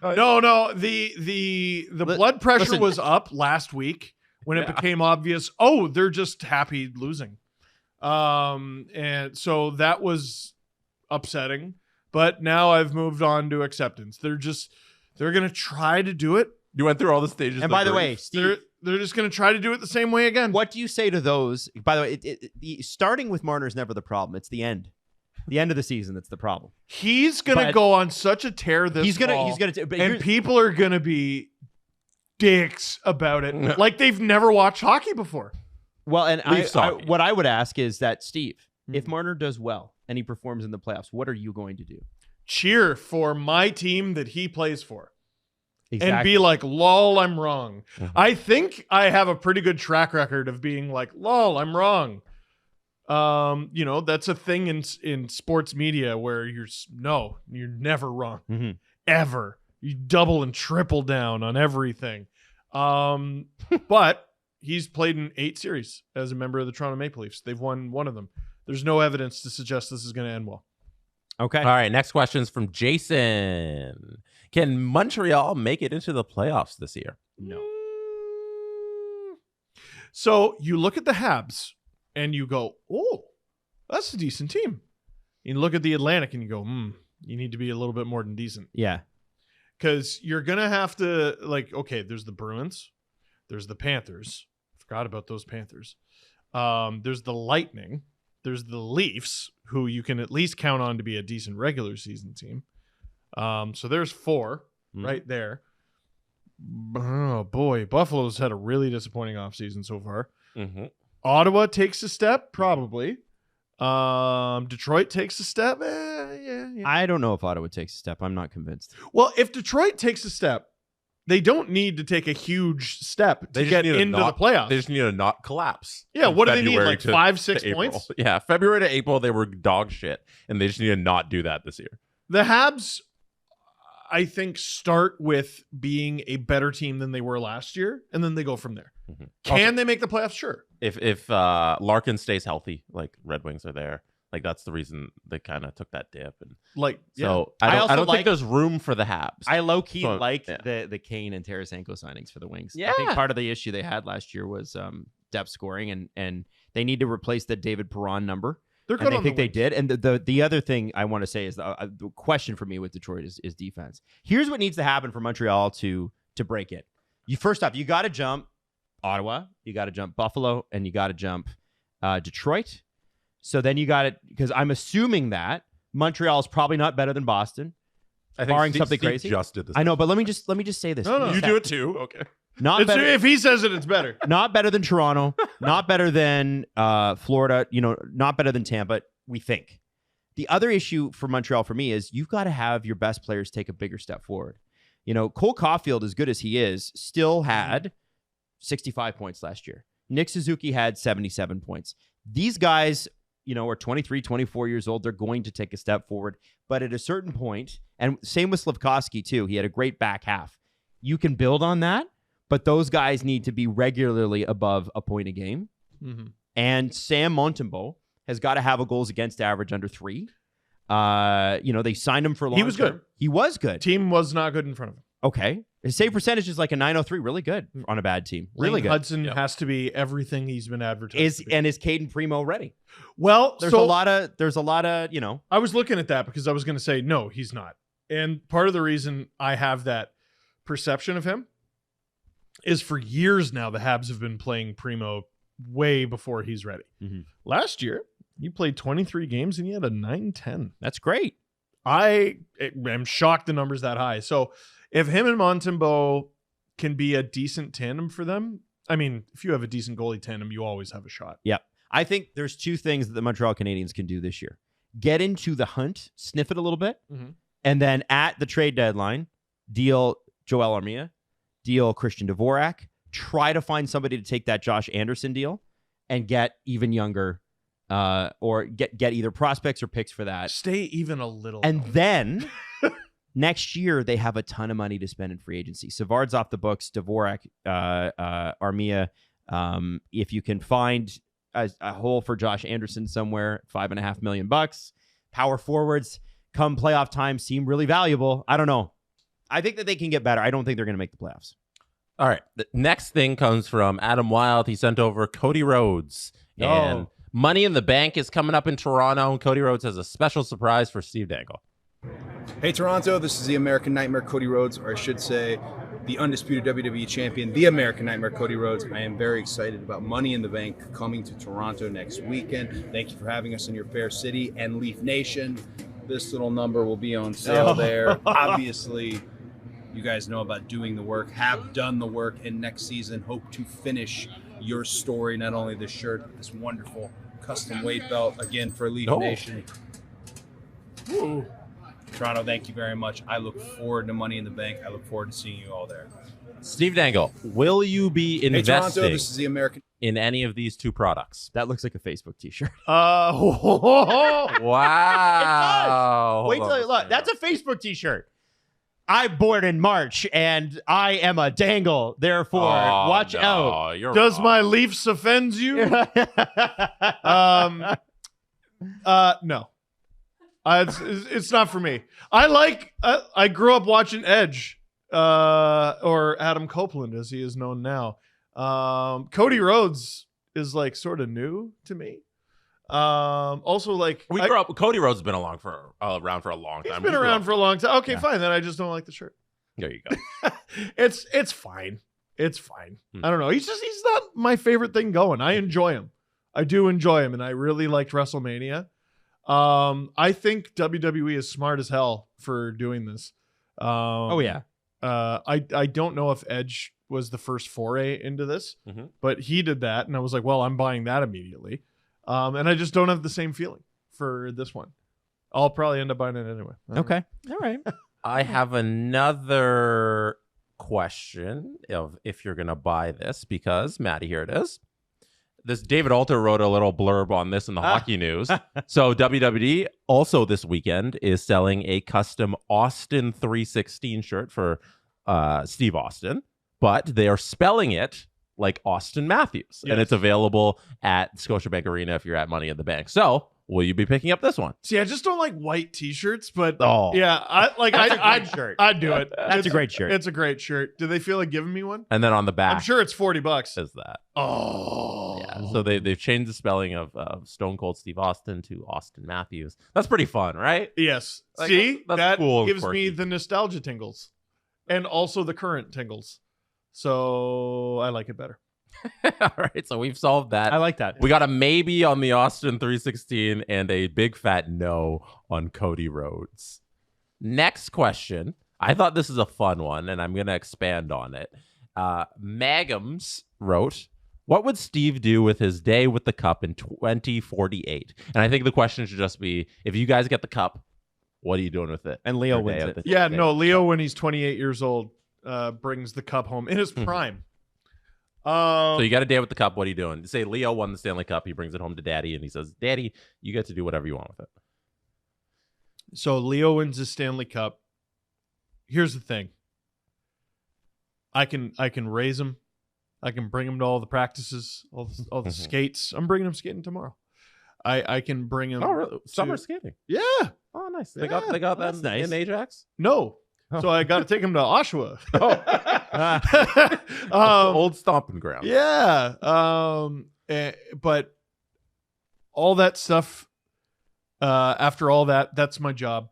No. The blood pressure was up last week when it became obvious. Oh, they're just happy losing, and so that was upsetting. But now I've moved on to acceptance. They're gonna try to do it. You went through all the stages. And by the way, Steve, they're just gonna try to do it the same way again. What do you say to those? By the way, the starting with Marner is never the problem. It's the end. The end of the season, that's the problem. He's gonna go on such a tear this fall, and people are gonna be dicks about it, like they've never watched hockey before. Well, and what I would ask is that, Steve, if Marner does well and he performs in the playoffs, what are you going to do? Cheer for my team that he plays for. Exactly. And be like, lol, I'm wrong. I think I have a pretty good track record of being like, lol, I'm wrong. That's a thing in sports media where you're never wrong. Ever. You double and triple down on everything. But he's played in 8 series as a member of the Toronto Maple Leafs. They've won one of them. There's no evidence to suggest this is going to end well. Okay. All right. Next question is from Jason. Can Montreal make it into the playoffs this year? No. So you look at the Habs and you go, oh, that's a decent team. You look at the Atlantic and you go, you need to be a little bit more than decent. Yeah. Because you're going to have to, there's the Bruins. There's the Panthers. Forgot about those Panthers. There's the Lightning. There's the Leafs, who you can at least count on to be a decent regular season team. So there's 4 right there. Oh, boy. Buffalo's had a really disappointing offseason so far. Ottawa takes a step, probably. Detroit takes a step. Yeah. I don't know if Ottawa takes a step. I'm not convinced. Well, if Detroit takes a step, they don't need to take a huge step to get into the playoffs. They just need to not collapse. Yeah, what do they need? Like 5-6 points? Yeah, February to April, they were dog shit, and they just need to not do that this year. The Habs, I think, start with being a better team than they were last year, and then they go from there. Can they make the playoffs? Sure. If Larkin stays healthy, like Red Wings are there, Like that's the reason they kind of took that dip. And Like, so I I also don't like- think there's room for the Habs. I low key So, liked yeah. the Kane and Tarasenko signings for the Wings. I Yeah. think part of the issue they had last year was depth scoring, and they need to replace the David Perron number. they're And good I on think the they wings. did. And the other thing I want to say is the question for me with Detroit is defense. Here's what needs to happen for Montreal to break it. First off, you got to jump Ottawa, you got to jump Buffalo, and you got to jump Detroit. So then you got it, because I'm assuming that Montreal is probably not better than Boston. I think barring Steve something crazy. just did this. I know, but let me just say this. No, You do it too. Okay. Not better. If he says it, it's better. Not better than Toronto, not better than Florida, not better than Tampa, we think. The other issue for Montreal for me is you've got to have your best players take a bigger step forward. Cole Caulfield, as good as he is, still had 65 points last year. Nick Suzuki had 77 points. These guys, are 23, 24 years old. They're going to take a step forward. But at a certain point, and same with Slafkovsky too, he had a great back half. You can build on that. But those guys need to be regularly above a point a game. Mm-hmm. And Sam Montembeault has got to have a goals against average under 3. They signed him for a long He was term. good. He was good. Team was not good in front of him. Okay. His save percentage is like a 903. Really good on a bad team. Really Lane good. Hudson has to be everything he's been advertised. to be. Is Caden Primo ready? Well, There's so a lot of I was looking at that because I was going to say, no, he's not. And part of the reason I have that perception of him is for years now, the Habs have been playing Primo way before he's ready. Mhm. Last year, he played 23 games and he had a 9-10. That's great. I am shocked the number's that high. So if him and Montembeault can be a decent tandem for them, I mean, if you have a decent goalie tandem, you always have a shot. Yep. I think there's two things that the Montreal Canadiens can do this year. Get into the hunt, sniff it a little bit, Mhm. and then at the trade deadline, deal Joel Armia, deal Christian Dvorak, try to find somebody to take that Josh Anderson deal and get even younger or get either prospects or picks for that. Stay even a little. And then next year, they have a ton of money to spend in free agency. Savard's off the books, Dvorak, Armia. If you can find a hole for Josh Anderson somewhere, $5.5 million. Power forwards come playoff time seem really valuable. I don't know. I think that they can get better. I don't think they're going to make the playoffs. All right. The next thing comes from Adam Wild. He sent over Cody Rhodes. And Money in the Bank is coming up in Toronto. And Cody Rhodes has a special surprise for Steve Dangle. Hey Toronto, this is the American Nightmare Cody Rhodes, or I should say the undisputed WWE champion, the American Nightmare Cody Rhodes. I am very excited about Money in the Bank coming to Toronto next weekend. Thank you for having us in your fair city and Leaf Nation. This little number will be on sale there. Obviously, you guys know about doing the work, have done the work, and next season hope to finish your story, not only this shirt, but this wonderful custom weight belt, again, for Leaf Nation. Ooh. Toronto, thank you very much. I look forward to Money in the Bank. I look forward to seeing you all there. Steve Dangle, will you be Hey, investing Toronto, this is the American. in any of these two products? That looks like a Facebook t-shirt. Wow. Wait till you look. That's a Facebook t-shirt. I'm born in March, and I am a Dangle. Therefore, watch out. Does my Leafs offend you? No. It's not for me. I grew up watching Edge, or Adam Copeland, as he is known now. Cody Rhodes is like sort of new to me. Also, like we grew up. Cody Rhodes has been around for a long time. He's been around for a long time. Okay, fine. Then I just don't like the shirt. There you go. It's fine. It's fine. I don't know. He's not my favorite thing going. I enjoy him. I do enjoy him, and I really liked WrestleMania. I think WWE is smart as hell for doing this. I don't know if Edge was the first foray into this, but he did that, and I was like, well, I'm buying that immediately. And I just don't have the same feeling for this one. I'll probably end up buying it anyway. Okay. All right. I have another question of if you're going to buy this, because Maddie, here it is. This David Alter wrote a little blurb on this in the hockey news. So WWE also this weekend is selling a custom Austin 316 shirt for Steve Austin, but they are spelling it like Austin Matthews. Yes. And it's available at Scotiabank Arena if you're at Money in the Bank. So will you be picking up this one? See, I just don't like white T-shirts, but Oh. yeah, I'd do it. That's a great shirt. It's a great shirt. Do they feel like giving me one? And then on the back, I'm sure it's $40. is that. Oh, Yeah. So they've changed the spelling of Stone Cold Steve Austin to Austin Matthews. That's pretty fun, right? Yes. Like, See, that's that cool and gives quirky. me the nostalgia tingles, and also the current tingles. So I like it better. All right. So we've solved that. I like that. We got a maybe on the Austin 316 and a big fat no on Cody Rhodes. Next question. I thought this is a fun one, and I'm going to expand on it. Magums wrote, what would Steve do with his day with the cup in 2048? And I think the question should just be, if you guys get the cup, what are you doing with it? And Leo Your day wins of it. the- Yeah, day. no, Leo, when he's 28 years old, brings the cup home in his prime. So you got a day with the cup. What are you doing? Say Leo won the Stanley Cup. He brings it home to Daddy, and he says, Daddy, you get to do whatever you want with it. So Leo wins the Stanley Cup. Here's the thing. I can raise him. I can bring him to all the practices, all the skates. I'm bringing him skating tomorrow. I can bring him. Oh, really? Summer to- skating. Yeah. Oh, nice. Yeah, They got that's that nice. in Ajax. No. So I got to take him to Oshawa. Old stomping ground. Yeah. But all that stuff, after all that, that's my job.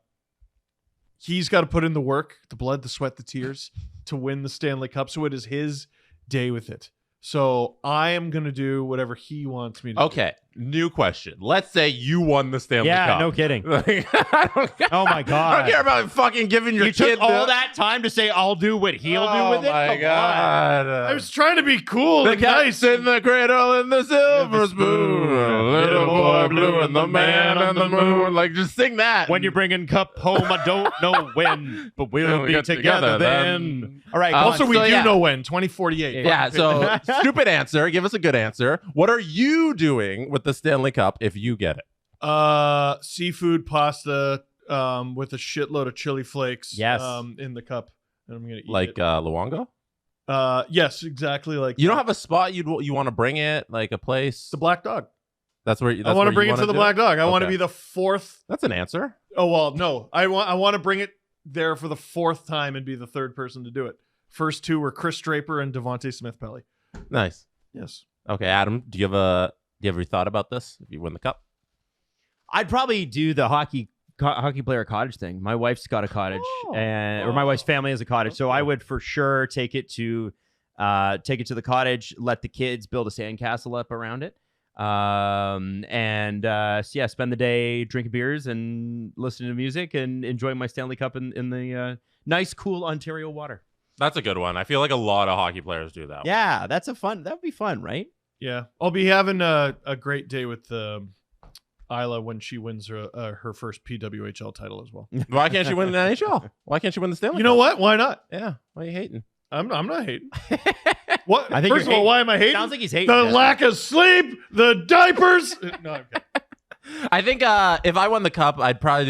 He's got to put in the work, the blood, the sweat, the tears to win the Stanley Cup. So it is his day with it. So I am going to do whatever he wants me to do. Okay. New question. Let's say you won the Stanley Yeah, Cup. no kidding. Like, I don't, Oh my I God. don't care about fucking giving your You kid took all that time to say I'll do what he'll do with it? Oh my Come on. God. I was trying to be cool The and cat's nice. in the cradle and the silver spoon. Little boy blue and the man on the moon. Like, just sing that. When you're bringing cup home, I don't know when, but we'll We be get together together then. then. All right. Also, we So, do yeah. know when, 2048. Yeah, so stupid answer. Give us a good answer. What are you doing with the Stanley Cup if you get it? Seafood pasta with a shitload of chili flakes Yes. in the cup. And I'm going to eat Like it. Luongo? Yes, exactly like You don't that. have a spot you want to bring it, like a place? the Black Dog. That's where I want to bring it to the Black Dog. I want to Okay. be the fourth. That's an answer. Oh, well, no. I want to bring it there for the fourth time and be the third person to do it. First two were Chris Draper and Devontae Smith-Pelly. Nice. Yes. Okay, Adam, do you have any thought about this if you win the cup? I'd probably do the hockey player cottage thing. My wife's got a cottage, or my wife's family has a cottage, so I would for sure take it to the cottage, let the kids build a sandcastle up around it, spend the day drinking beers and listening to music and enjoying my Stanley Cup in the nice, cool Ontario water. That's a good one. I feel like a lot of hockey players do that. Yeah, that would be fun, right? Yeah. I'll be having a great day with Isla when she wins her first PWHL title as well. Why can't you win the NHL? Why can't you win the Stanley You know Cup? what? Why not? Yeah. Why are you hating? I'm not hating. What? I think First of you're all, hating. why am I hating? Sounds like he's hating. The Yeah. lack of sleep, the diapers. No, I'm kidding. I think if I won the cup, I'd try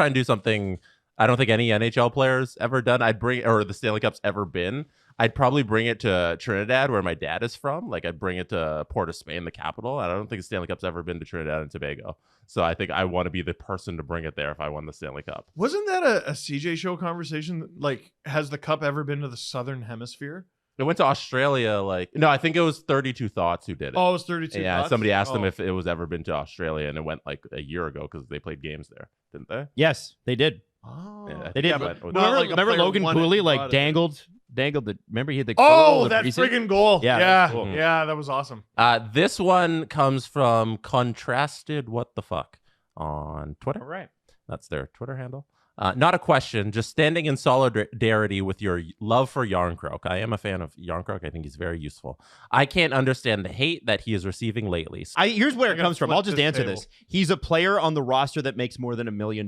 and do something I don't think any NHL players ever done. Or the Stanley Cup's ever been. I'd probably bring it to Trinidad, where my dad is from. Like, I'd bring it to Port of Spain, the capital. I don't think the Stanley Cup's ever been to Trinidad and Tobago. So I think I want to be the person to bring it there if I won the Stanley Cup. Wasn't that a CJ show conversation? Like, has the cup ever been to the Southern Hemisphere? It went to Australia. No, I think it was 32 Thoughts who did it. Oh, it was 32. yeah, Thoughts? somebody asked them Oh. if it was ever been to Australia, and it went like a year ago because they played games there, didn't they? Yes, they did. Oh. Yeah, They did. yeah, But but- Not like a remember player Logan won it Cooley and like brought it. dangled the. Remember he had the. Oh, the that precinct? friggin' goal. Yeah, Yeah. that was cool. Yeah, that was awesome. This one comes from Contrasted What the Fuck on Twitter. All right. That's their Twitter handle. Not a question, just standing in solidarity with your love for Yarncroke. I am a fan of Yarncroke. I think he's very useful. I can't understand the hate that he is receiving lately. Here's where it gotta comes from. flip I'll just this answer table. this. He's a player on the roster that makes more than $1 million,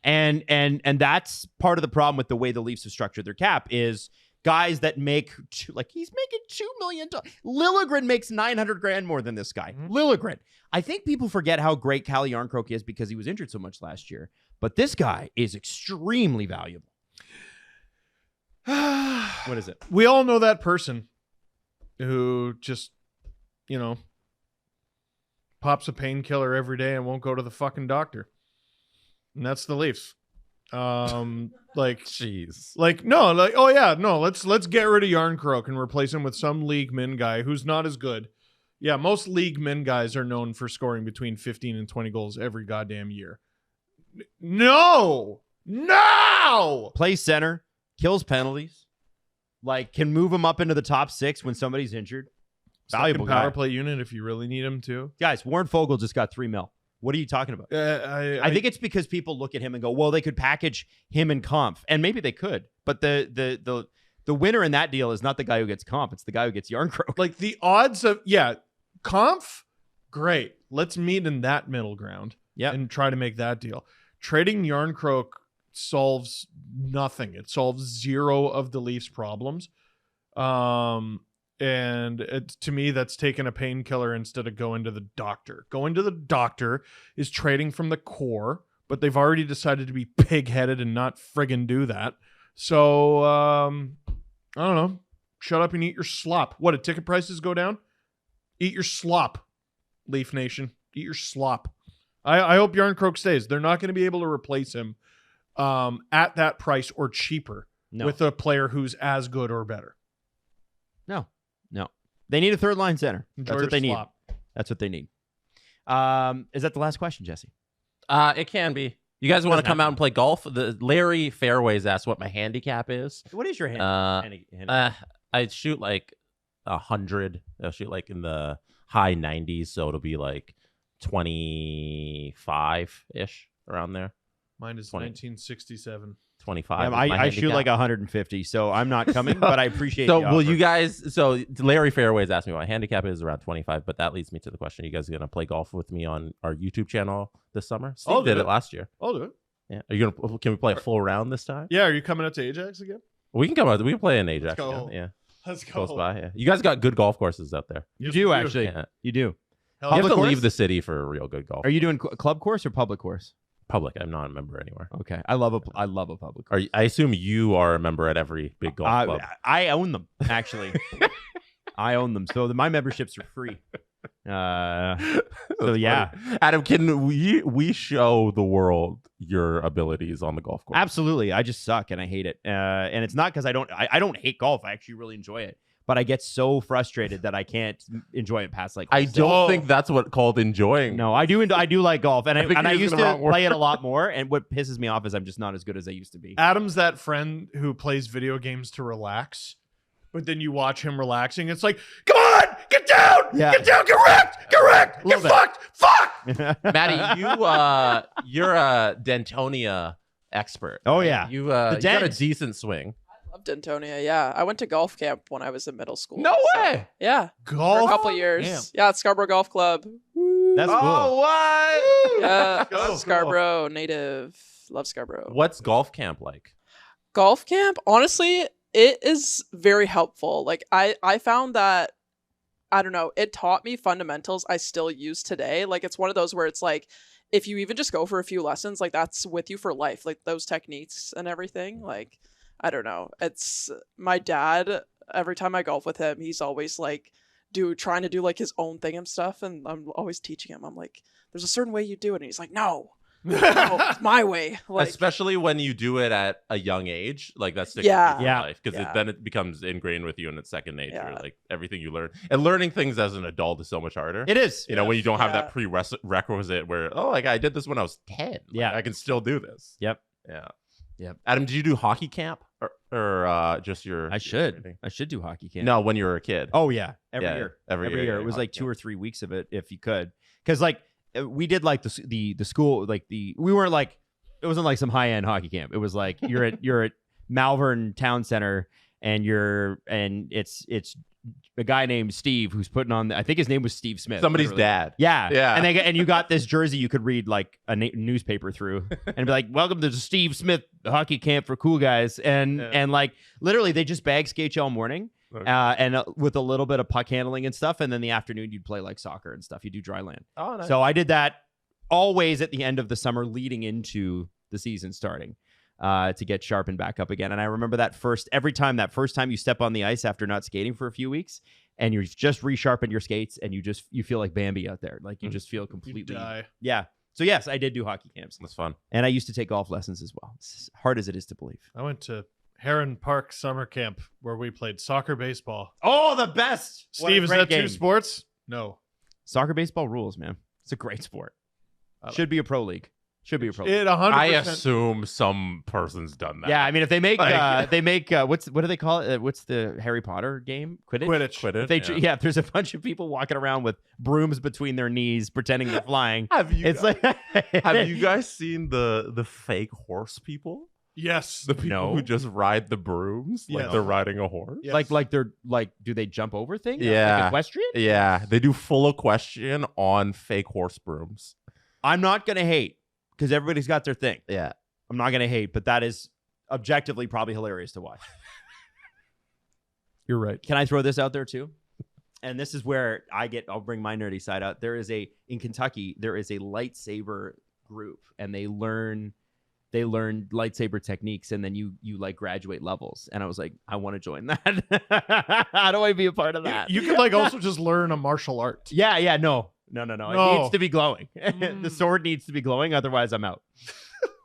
and that's part of the problem with the way the Leafs have structured their cap is guys that make he's making $2 million. Liljegren makes $900,000 more than this guy. Liljegren. I think people forget how great Calle Yarncroke is because he was injured so much last year. But this guy is extremely valuable. What is it? We all know that person who just, pops a painkiller every day and won't go to the fucking doctor. And that's the Leafs. Jeez. Let's get rid of Yarncroke and replace him with some league min guy who's not as good. Yeah, most league min guys are known for scoring between 15 and 20 goals every goddamn year. No! Plays center, kills penalties, like can move him up into the top 6 when somebody's injured. Valuable Second power guy. play unit if you really need him to. Guys, Warren Fogle just got $3 million. What are you talking about? I think it's because people look at him and go, well, they could package him and Comp, and maybe they could, but the winner in that deal is not the guy who gets Comp, it's the guy who gets Yarncroke. Like the odds of Conf, great. Let's meet in that middle ground and try to make that deal. Trading Yarncroke solves nothing. It solves zero of the Leafs' problems. And to me, that's taking a painkiller instead of going to the doctor. Going to the doctor is trading from the core, but they've already decided to be pig-headed and not friggin' do that. So, I don't know. Shut up and eat your slop. What, did ticket prices go down? Eat your slop, Leaf Nation. Eat your slop. I hope Yarncroke stays. They're not going to be able to replace him at that price or cheaper with a player who's as good or better. No. They need a third line center. Enjoy That's what your they slop. need. That's what they need. Is that the last question, Jesse? It can be. You guys want to come out and play golf? The Larry Fairways asked what my handicap is. What is your I shoot like 100. I'll shoot like in the high 90s, so it'll be like 25-ish around there. Mine is 1967. 25. I shoot like 150, so I'm not coming, but I appreciate So the will offer. you guys? So Larry Fairways asked me what my handicap is around 25, but that leads me to the question: you guys are gonna play golf with me on our YouTube channel this summer? Steve did it last year. I'll do it. Yeah. Are you gonna? Can we play a full round this time? Yeah, are you coming up to Ajax again? We can come out. We can play in Ajax. Let's go. Yeah. Let's go. Close by. Yeah. You guys got good golf courses out there. You do actually. Yeah. You do. Hell, You have to course? leave the city for a real good golf. Are you doing club course or public course? Public. I'm not a member anywhere. Okay, I love a public course. I assume you are a member at every big golf club. I own them actually. I own them, so my memberships are free. So yeah, funny. Adam, can we show the world your abilities on the golf course? Absolutely. I just suck and I hate it. And it's not because I don't hate golf. I actually really enjoy it. But I get so frustrated that I can't enjoy it past like. I don't think that's what called enjoying. No, I do like golf, and I used using the to wrong word. play it a lot more. And what pisses me off is I'm just not as good as I used to be. Adam's that friend who plays video games to relax, but then you watch him relaxing. It's like, come on, get down, get down, get wrecked, get fucked, fuck. Maddie, you're a Dentonia expert. Oh, right? yeah. You got a Dens. decent swing. Love Dentonia, yeah. I went to golf camp when I was in middle school. No so, way. yeah. Golf? For a couple years. Damn. Yeah, it's Scarborough Golf Club. That's cool. Oh, what? Yeah, Go. Scarborough native. Love Scarborough. What's golf camp like? Golf camp, honestly, it is very helpful. Like I found that, I don't know, it taught me fundamentals I still use today. Like it's one of those where it's like, if you even just go for a few lessons, like that's with you for life. Like those techniques and everything. Like, I don't know. It's my dad, every time I golf with him, he's always like trying to do like his own thing and stuff. And I'm always teaching him. I'm like, there's a certain way you do it. And he's like, no, it's my way. Like, Especially when you do it at a young age, like that sticks Yeah. with you for Yeah. life because Yeah. then it becomes ingrained with you and it's second nature. Yeah. Like everything you learn and learning things as an adult is so much harder. It is. You know, when you don't have Yeah. that prerequisite where, oh, like I did this when I was 10. Like, Yeah. I can still do this. Yep. Yeah. Yep. Adam, did you do hockey camp or just your? I should do hockey camp. No, when you were a kid. Oh yeah, every Yeah, year. every year, It was hockey like 2 camp. or 3 weeks of it if you could, because like we did like the school we weren't like it wasn't like some high end hockey camp. It was like you're at Malvern Town Center and it's a guy named Steve who's putting on. I think his name was Steve Smith. Somebody's literally. dad. Yeah, Yeah. and you got this jersey you could read like a newspaper through and be like, "Welcome to the Steve Smith hockey camp for cool guys," and like literally they just bag skate you all morning. Okay. And with a little bit of puck handling and stuff, and then the afternoon you'd play like soccer and stuff. You do dry land. Oh, nice. So I did that always at the end of the summer, leading into the season starting, to get sharpened back up again. And I remember that first time you step on the ice after not skating for a few weeks, and you just resharpened your skates and you feel like Bambi out there. Like you just feel You completely. die. Yeah. So yes, I did do hockey camps. That's fun. And I used to take golf lessons as well. It's as hard as it is to believe. I went to Heron Park summer camp where we played soccer, baseball. Oh, the best. What a Steve, is great that game. two sports? No. Soccer, baseball rules, man. It's a great sport. Should be a pro league. Should be a pro league. It 100%. I assume some person's done that. Yeah, I mean, if they make Like- what do they call it? What's the Harry Potter game? Quidditch. Quidditch. If they, if there's a bunch of people walking around with brooms between their knees, pretending they're flying. Have you It's guys, like, have you guys seen the fake horse people? Yes. The people No. who just ride the brooms like Yes. they're riding a horse? Yes. like they're like, do they jump over things? Yeah. Like equestrian? Yeah, they do full equestrian on fake horse brooms. I'm not gonna hate because everybody's got their thing. Yeah. I'm not gonna hate, but that is objectively probably hilarious to watch. You're right. Can I throw this out there too? And this is where I'll bring my nerdy side out. In Kentucky, there is a lightsaber group, and they learn lightsaber techniques, and then you like graduate levels. And I was like, I want to join that. How do I be a part of that? You could like also just learn a martial art. Yeah, no. It No. needs to be glowing. The sword needs to be glowing, otherwise I'm out.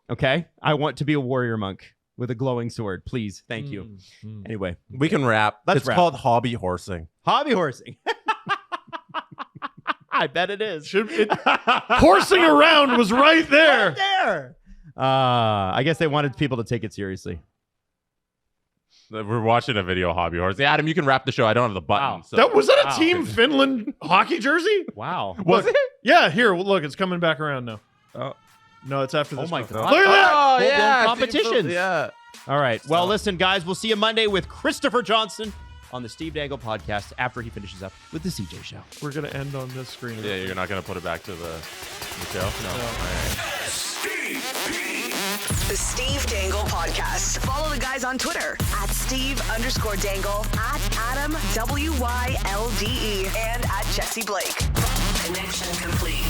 Okay? I want to be a warrior monk with a glowing sword, please. Thank you. Anyway, We can wrap. Let's It's wrap. called hobby horsing. hobby horsing. I bet it is. Horsing around was right there. Right there. I guess they wanted people to take it seriously. We're watching a video of hobby horsing. Adam, you can wrap the show. I don't have the button. Wow. So. Was that a Wow. Team Finland hockey jersey? Wow. Was it? Yeah, here, look, it's coming back around now. Oh. No, it's after this. Oh my one. God. Look at that. Oh, Full-blown yeah. competitions. Yeah. All right. Well, listen, guys, we'll see you Monday with Christopher Johnson on the Steve Dangle Podcast after he finishes up with the CJ Show. We're going to end on this screen. Yeah, you're not going to put it back to the show? No. All right. The Steve Dangle Podcast. Follow the guys on Twitter at Steve_Dangle, at Adam WYLDE, and at Jesse Blake. Connection complete.